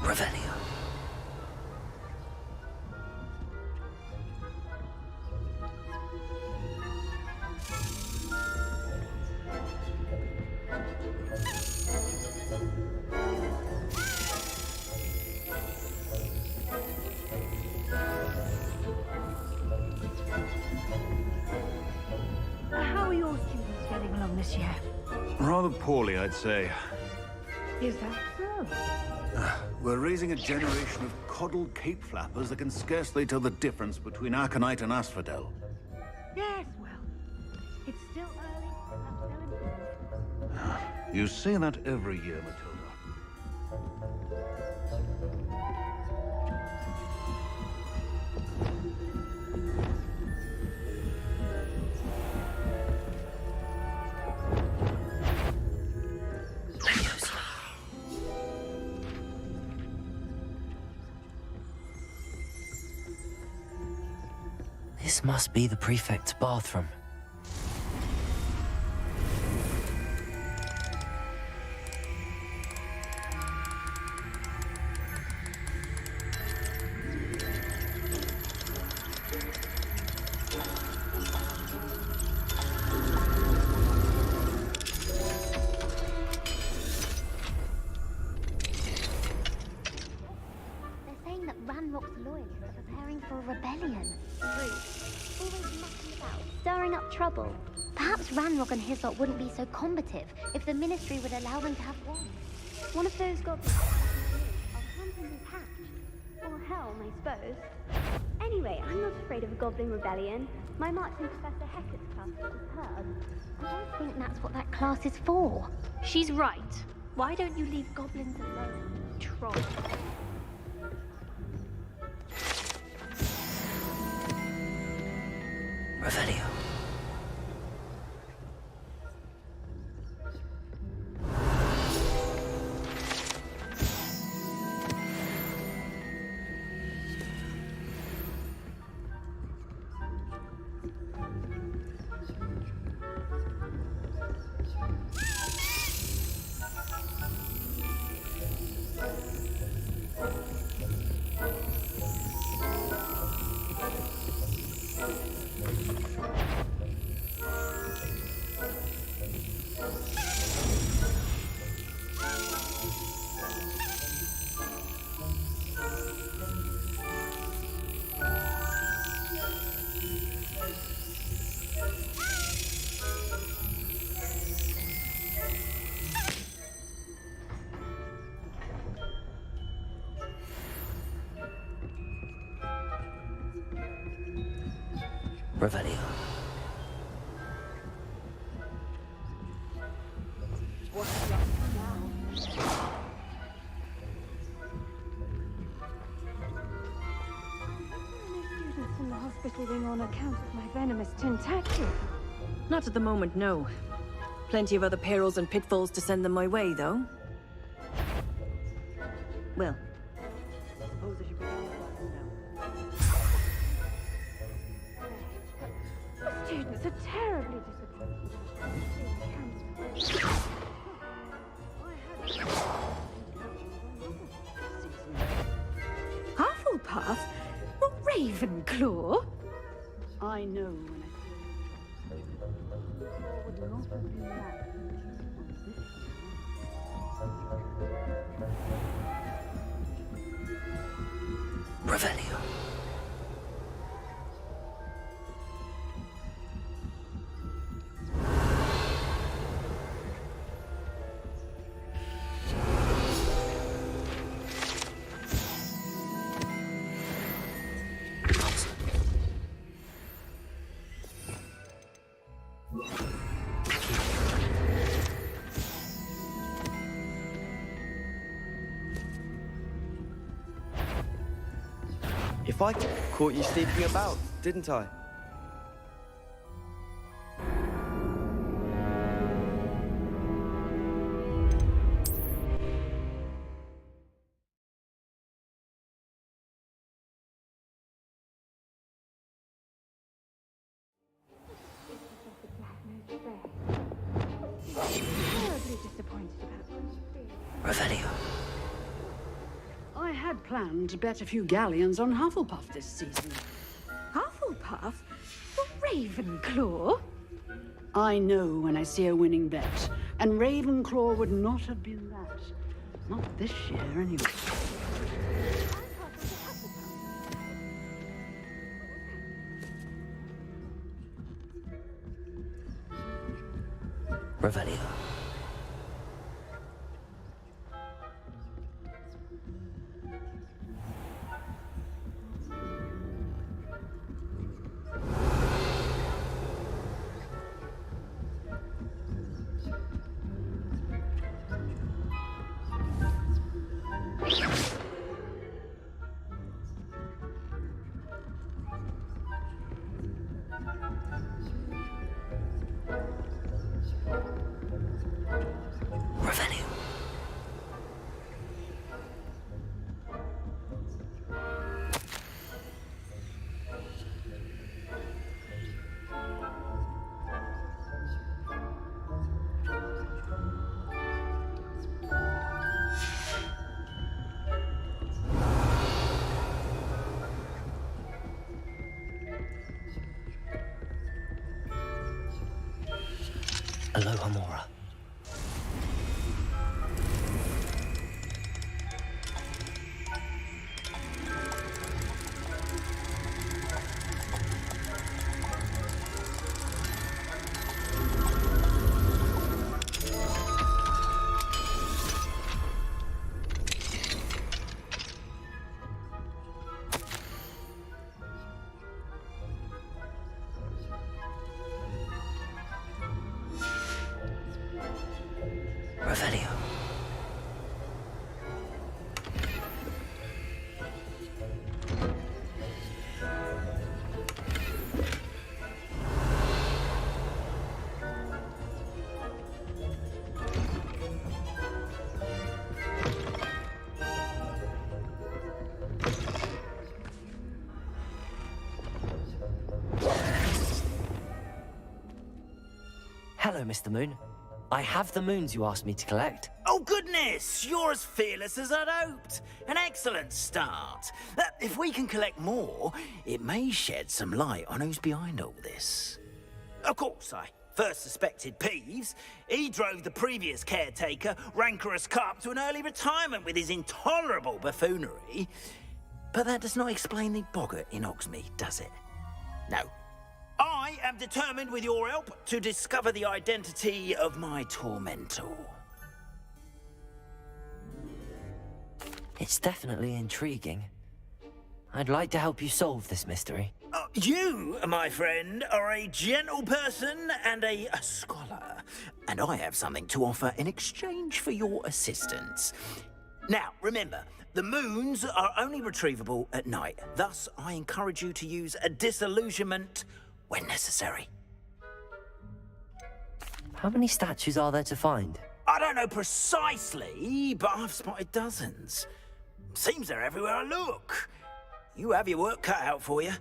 Revelio. poorly, I'd say. Is that so? We're raising a generation of coddled cape flappers that can scarcely tell the difference between Aconite and Asphodel. Yes, well, it's still early. I'm still in. You say that every year, Matilda. This must be the prefect's bathroom. They're saying that Ranrock's loyalists are preparing for a rebellion. Always mucking about, stirring up trouble. Perhaps Ranrock and his lot wouldn't be so combative if the Ministry would allow them to have one. One of those goblins are hunting his hatch. Or helm, I suppose. Anyway, I'm not afraid of a goblin rebellion. My marching Professor Hecat's class was superb. I don't think that's what that class is for. She's right. Why don't you leave goblins alone, troll? Revelio. Revelio. What's up now? Any students in the hospital being on account of my venomous tentacle? Not at the moment, no. Plenty of other perils and pitfalls to send them my way, though. Well, I suppose I should be doing now. The students are terribly disappointed. Hufflepuff? Well, Ravenclaw? I know when I would not have been that. Revelio. If I caught you sneaking about, didn't I? Terribly disappointed about Revelio. I had planned to bet a few galleons on Hufflepuff this season. Hufflepuff? Well, Ravenclaw? I know when I see a winning bet, and Ravenclaw would not have been that. Not this year, anyway. Revelio. Aloha Mora. Revelio. Hello, Mr. Moon. I have the moons you asked me to collect. Oh, goodness! You're as fearless as I'd hoped. An excellent start. If we can collect more, it may shed some light on who's behind all this. Of course, I first suspected Peeves. He drove the previous caretaker, rancorous Carp, to an early retirement with his intolerable buffoonery. But that does not explain the boggart in Hogsmeade, does it? No. I am determined, with your help, to discover the identity of my tormentor. It's definitely intriguing. I'd like to help you solve this mystery. You, my friend, are a gentle person and a scholar, and I have something to offer in exchange for your assistance. Now, remember, the moons are only retrievable at night. Thus, I encourage you to use a disillusionment when necessary. How many statues are there to find? I don't know precisely, but I've spotted dozens. Seems they're everywhere I look. You have your work cut out for you,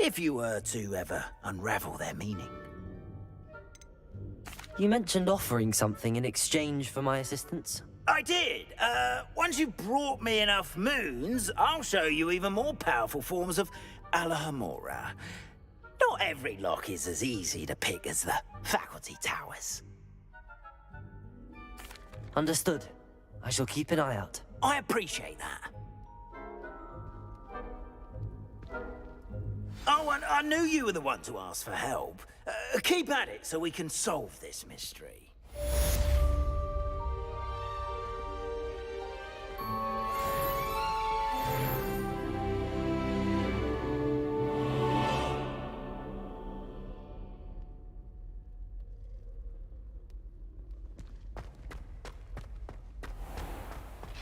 if you were to ever unravel their meaning. You mentioned offering something in exchange for my assistance? I did. Once you've brought me enough moons, I'll show you even more powerful forms of Alahamora. Not every lock is as easy to pick as the faculty towers. Understood. I shall keep an eye out. I appreciate that. Oh, and I knew you were the one to ask for help. Keep at it so we can solve this mystery.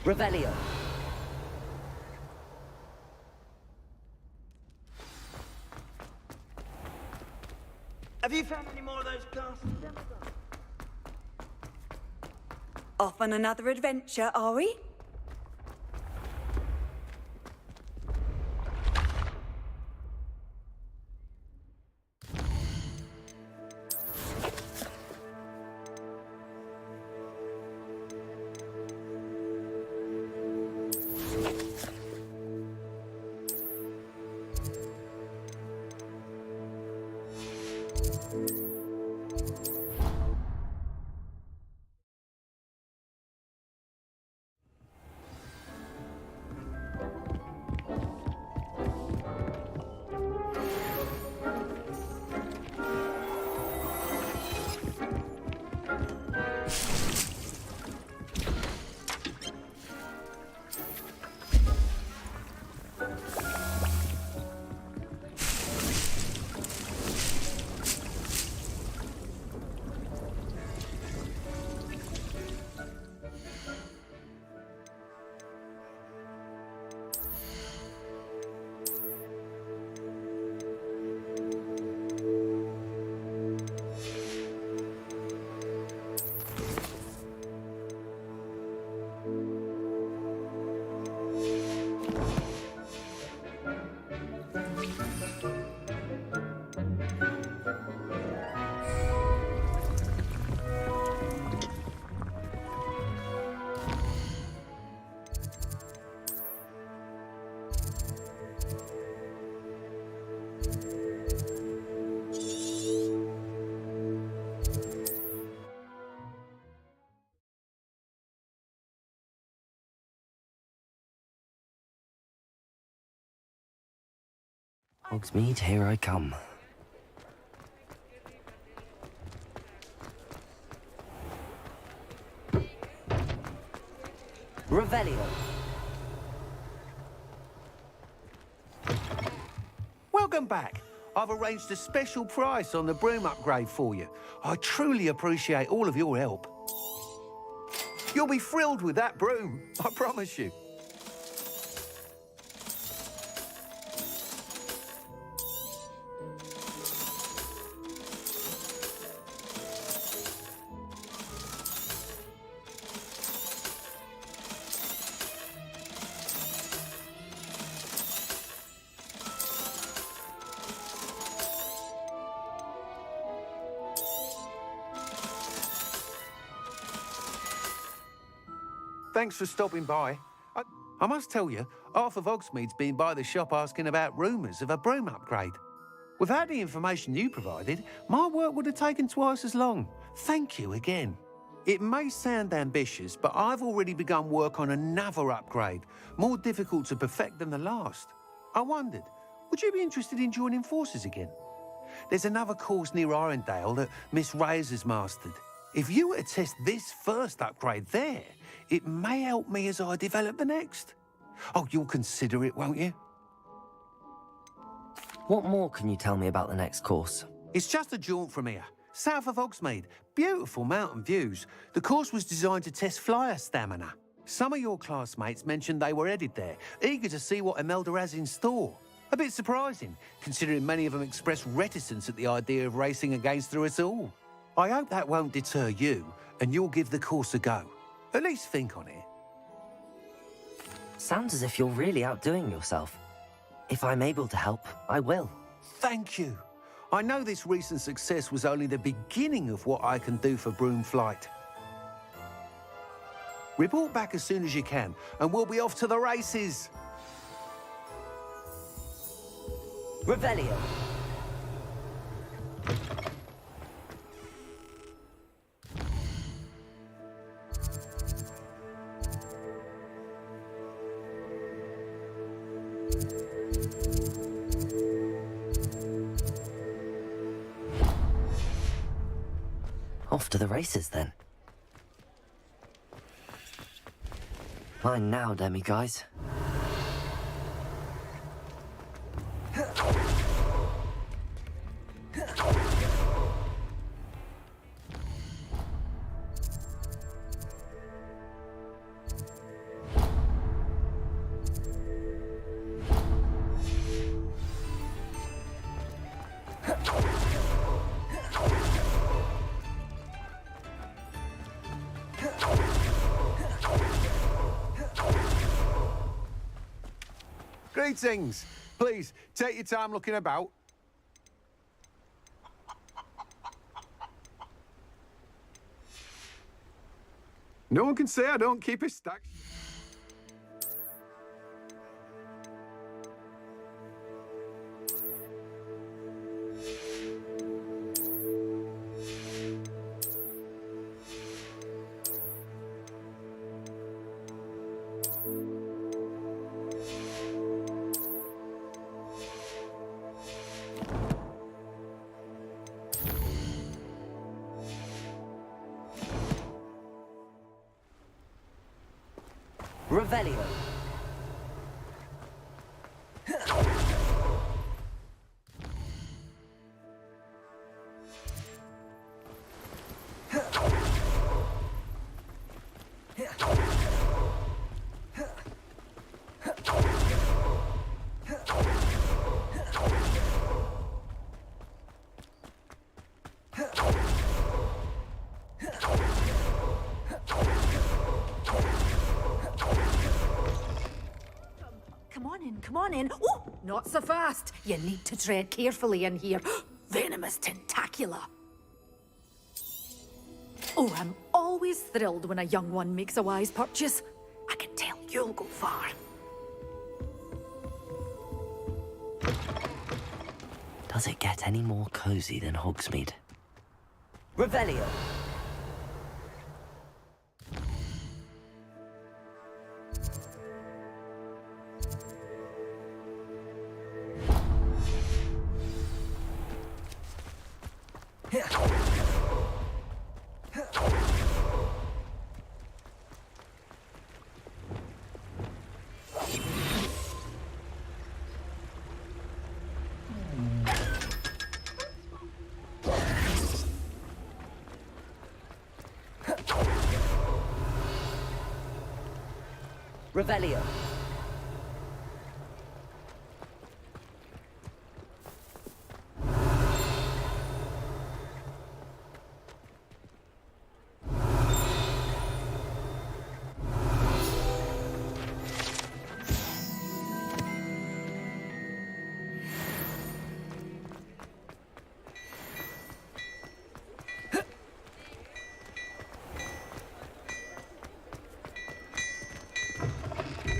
Revelio. Have you found any more of those castles? Off on another adventure, are we? Hogsmeade, here I come. Revelio. Welcome back. I've arranged a special price on the broom upgrade for you. I truly appreciate all of your help. You'll be thrilled with that broom, I promise you. Thanks for stopping by. I must tell you, half of Hogsmeade's been by the shop asking about rumours of a broom upgrade. Without the information you provided, my work would have taken twice as long. Thank you again. It may sound ambitious, but I've already begun work on another upgrade, more difficult to perfect than the last. I wondered, would you be interested in joining forces again? There's another course near Arendale that Miss Reyes has mastered. If you were to test this first upgrade there, it may help me as I develop the next. Oh, you'll consider it, won't you? What more can you tell me about the next course? It's just a jaunt from here, south of Hogsmeade. Beautiful mountain views. The course was designed to test flyer stamina. Some of your classmates mentioned they were headed there, eager to see what Imelda has in store. A bit surprising, considering many of them expressed reticence at the idea of racing against us all. I hope that won't deter you, and you'll give the course a go. At least think on it. Sounds as if you're really outdoing yourself. If I'm able to help, I will. Thank you. I know this recent success was only the beginning of what I can do for broom flight. Report back as soon as you can, and we'll be off to the races. Revelio. Off to the races, then. Mine now, demi-guys. Greetings. Please, take your time looking about. No one can say I don't keep a stack. Revelio. Come on in. Oh, not so fast. You need to tread carefully in here. Venomous tentacula. Oh, I'm always thrilled when a young one makes a wise purchase. I can tell you'll go far. Does it get any more cozy than Hogsmeade? Revelio. Revelio.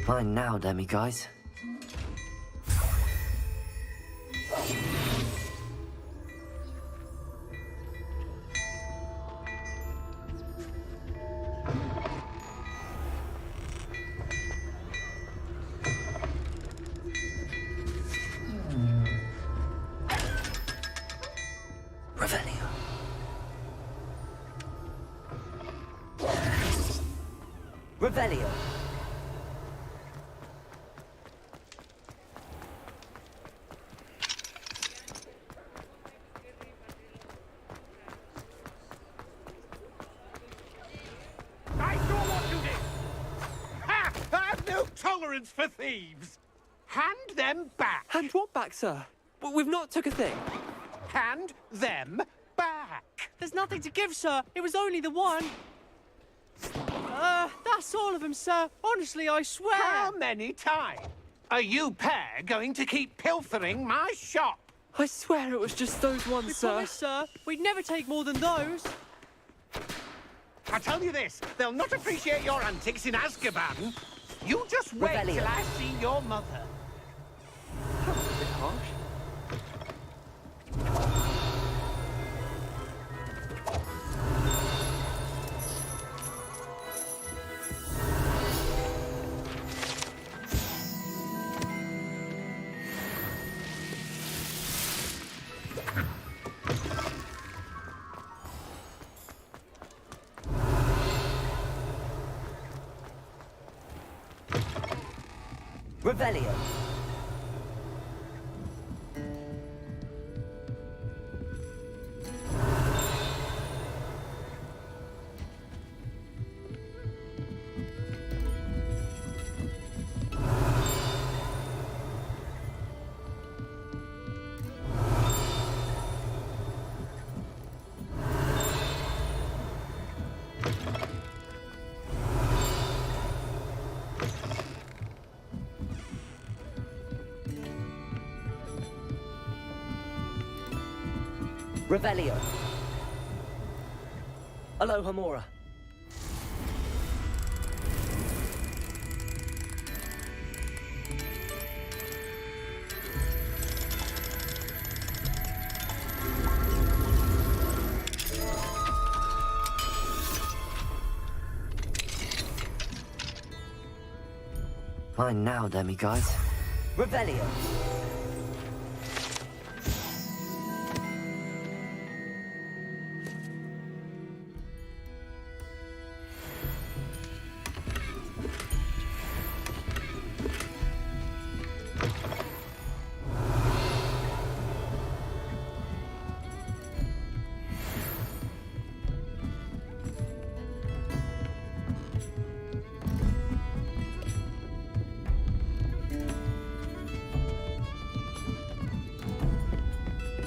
Fine now, demi-guys. Revelio. Revelio. Tolerance for thieves. Hand them back. Hand what back, sir? We've not took a thing. Hand them back. There's nothing to give, sir. It was only the one. That's all of them, sir. Honestly, I swear. How many times are you pair going to keep pilfering my shop? I swear it was just those ones, sir. Promise, sir. We'd never take more than those. I tell you this, they'll not appreciate your antics in Azkaban. You just wait Revelio. till I see your mother. That was a bit harsh. Revelio. Revelio. Aloha Mora. Fine now, demi-guys. Revelio.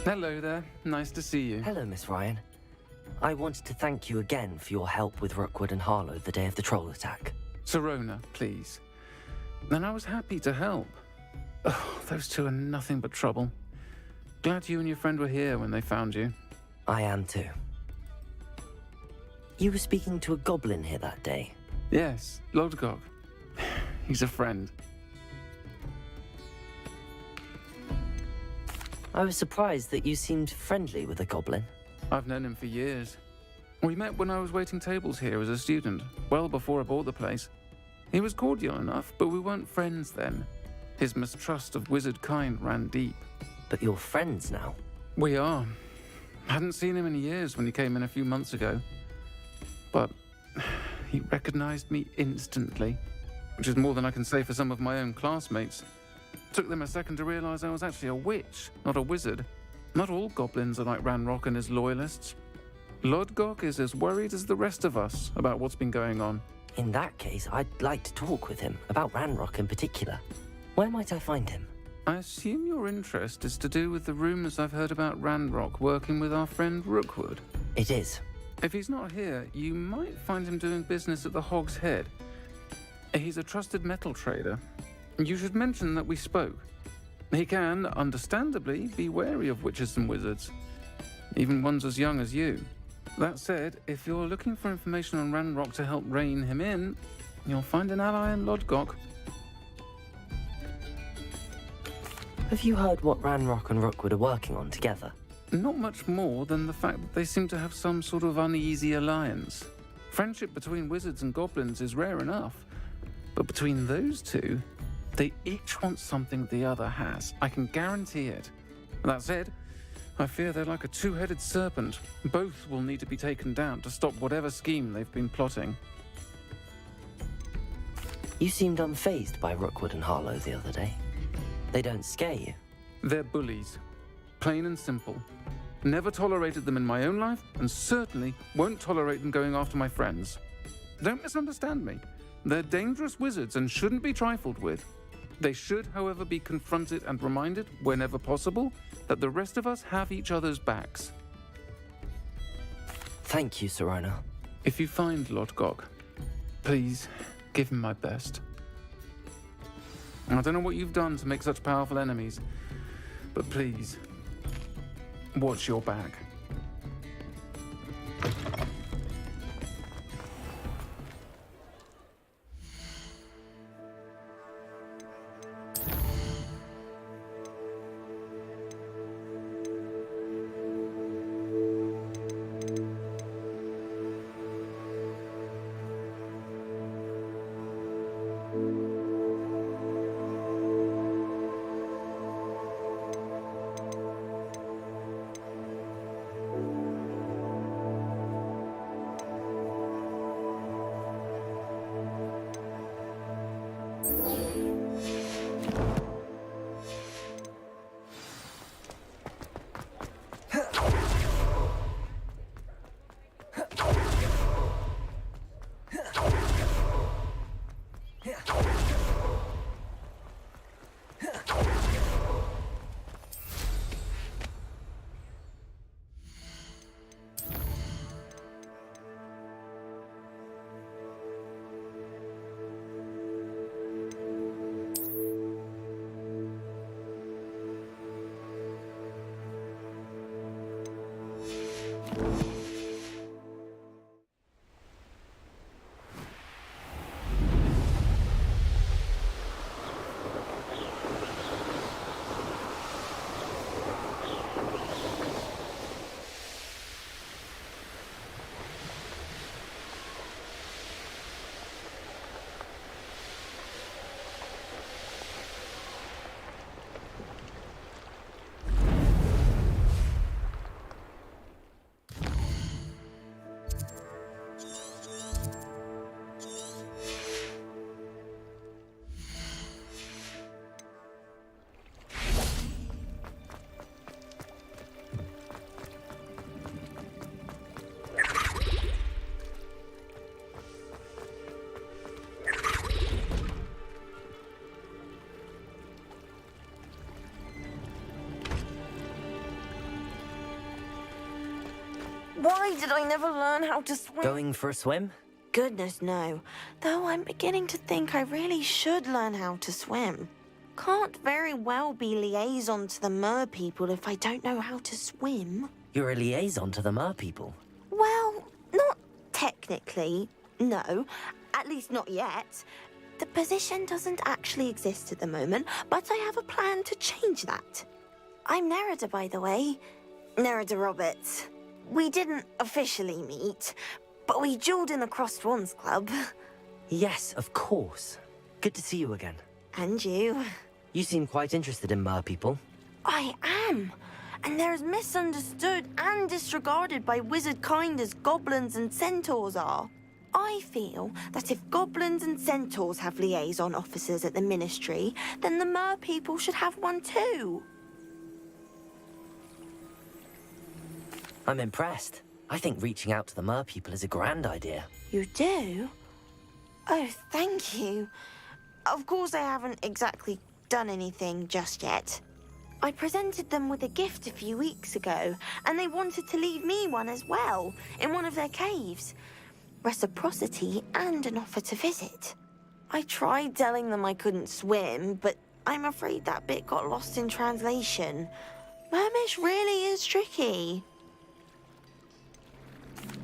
Hello there. Nice to see you. Hello, Miss Ryan. I wanted to thank you again for your help with Rookwood and Harlow the day of the troll attack. Serona, please. And I was happy to help. Oh, those two are nothing but trouble. Glad you and your friend were here when they found you. I am too. You were speaking to a goblin here that day? Yes, Lodgok. He's a friend. I was surprised that you seemed friendly with a goblin. I've known him for years. We met when I was waiting tables here as a student, well before I bought the place. He was cordial enough, but we weren't friends then. His mistrust of wizard kind ran deep. But you're friends now? We are. Hadn't seen him in years when he came in a few months ago. But he recognized me instantly, which is more than I can say for some of my own classmates. Took them a second to realize I was actually a witch, not a wizard. Not all goblins are like Ranrock and his loyalists. Lodgok is as worried as the rest of us about what's been going on. In that case, I'd like to talk with him, about Ranrock in particular. Where might I find him? I assume your interest is to do with the rumors I've heard about Ranrock working with our friend Rookwood. It is. If he's not here, you might find him doing business at the Hog's Head. He's a trusted metal trader. You should mention that we spoke. He can, understandably, be wary of witches and wizards, even ones as young as you. That said, if you're looking for information on Ranrock to help rein him in, you'll find an ally in Lodgok. Have you heard what Ranrock and Rookwood are working on together? Not much more than the fact that they seem to have some sort of uneasy alliance. Friendship between wizards and goblins is rare enough, but between those two, they each want something the other has. I can guarantee it. That said, I fear they're like a two-headed serpent. Both will need to be taken down to stop whatever scheme they've been plotting. You seemed unfazed by Rookwood and Harlow the other day. They don't scare you. They're bullies. Plain and simple. Never tolerated them in my own life, and certainly won't tolerate them going after my friends. Don't misunderstand me. They're dangerous wizards and shouldn't be trifled with. They should, however, be confronted and reminded, whenever possible, that the rest of us have each other's backs. Thank you, Serona. If you find Lodgok, please give him my best. I don't know what you've done to make such powerful enemies, but please, watch your back. Why did I never learn how to swim? Going for a swim? Goodness, no. Though I'm beginning to think I really should learn how to swim. Can't very well be liaison to the mer people if I don't know how to swim. You're a liaison to the mer people? Well, not technically, no. At least not yet. The position doesn't actually exist at the moment, but I have a plan to change that. I'm Nerida, by the way. Nerida Roberts. We didn't officially meet, but we duelled in the Crossed Wands Club. Yes, of course. Good to see you again. And you. You seem quite interested in mer people. I am. and they're as misunderstood and disregarded by wizard kind as goblins and centaurs are. I feel that if goblins and centaurs have liaison officers at the Ministry, then the mer people should have one too. I'm impressed. I think reaching out to the mer people is a grand idea. You do? Oh, thank you. Of course I haven't exactly done anything just yet. I presented them with a gift a few weeks ago, and they wanted to leave me one as well, in one of their caves. Reciprocity and an offer to visit. I tried telling them I couldn't swim, but I'm afraid that bit got lost in translation. Mermish really is tricky.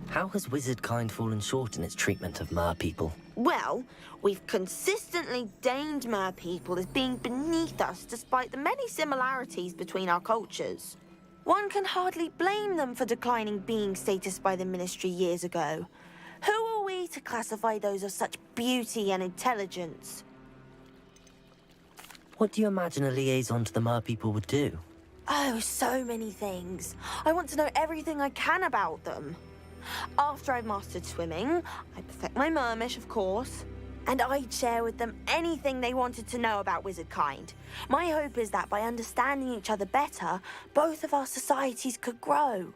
How has wizard kind fallen short in its treatment of mer people? Well, we've consistently deemed mer people as being beneath us despite the many similarities between our cultures. One can hardly blame them for declining being status by the Ministry years ago. Who are we to classify those of such beauty and intelligence? What do you imagine a liaison to the mer people would do? Oh, so many things. I want to know everything I can about them. After I've mastered swimming, I perfect my mermish, of course, and I'd share with them anything they wanted to know about wizard kind. My hope is that by understanding each other better, both of our societies could grow.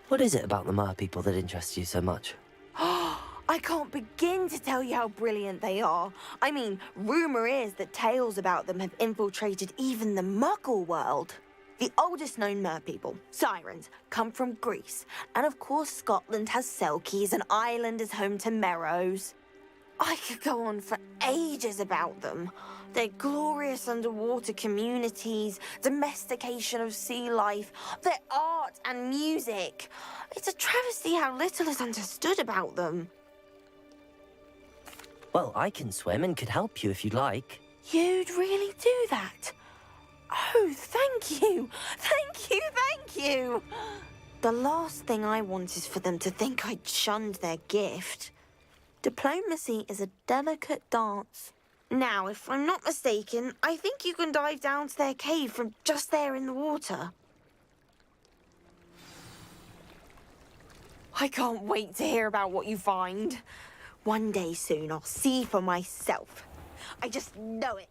What is it about the mer people that interests you so much? I can't begin to tell you how brilliant they are. I mean, rumor is that tales about them have infiltrated even the Muggle world. The oldest known mer people, sirens, come from Greece. And of course Scotland has Selkies and Ireland is home to Merrows. I could go on for ages about them. Their glorious underwater communities, domestication of sea life, their art and music. It's a travesty how little is understood about them. Well, I can swim and could help you if you'd like. You'd really do that? Oh, thank you! Thank you, thank you! The last thing I want is for them to think I'd shunned their gift. Diplomacy is a delicate dance. Now, if I'm not mistaken, I think you can dive down to their cave from just there in the water. I can't wait to hear about what you find. One day soon, I'll see for myself. I just know it.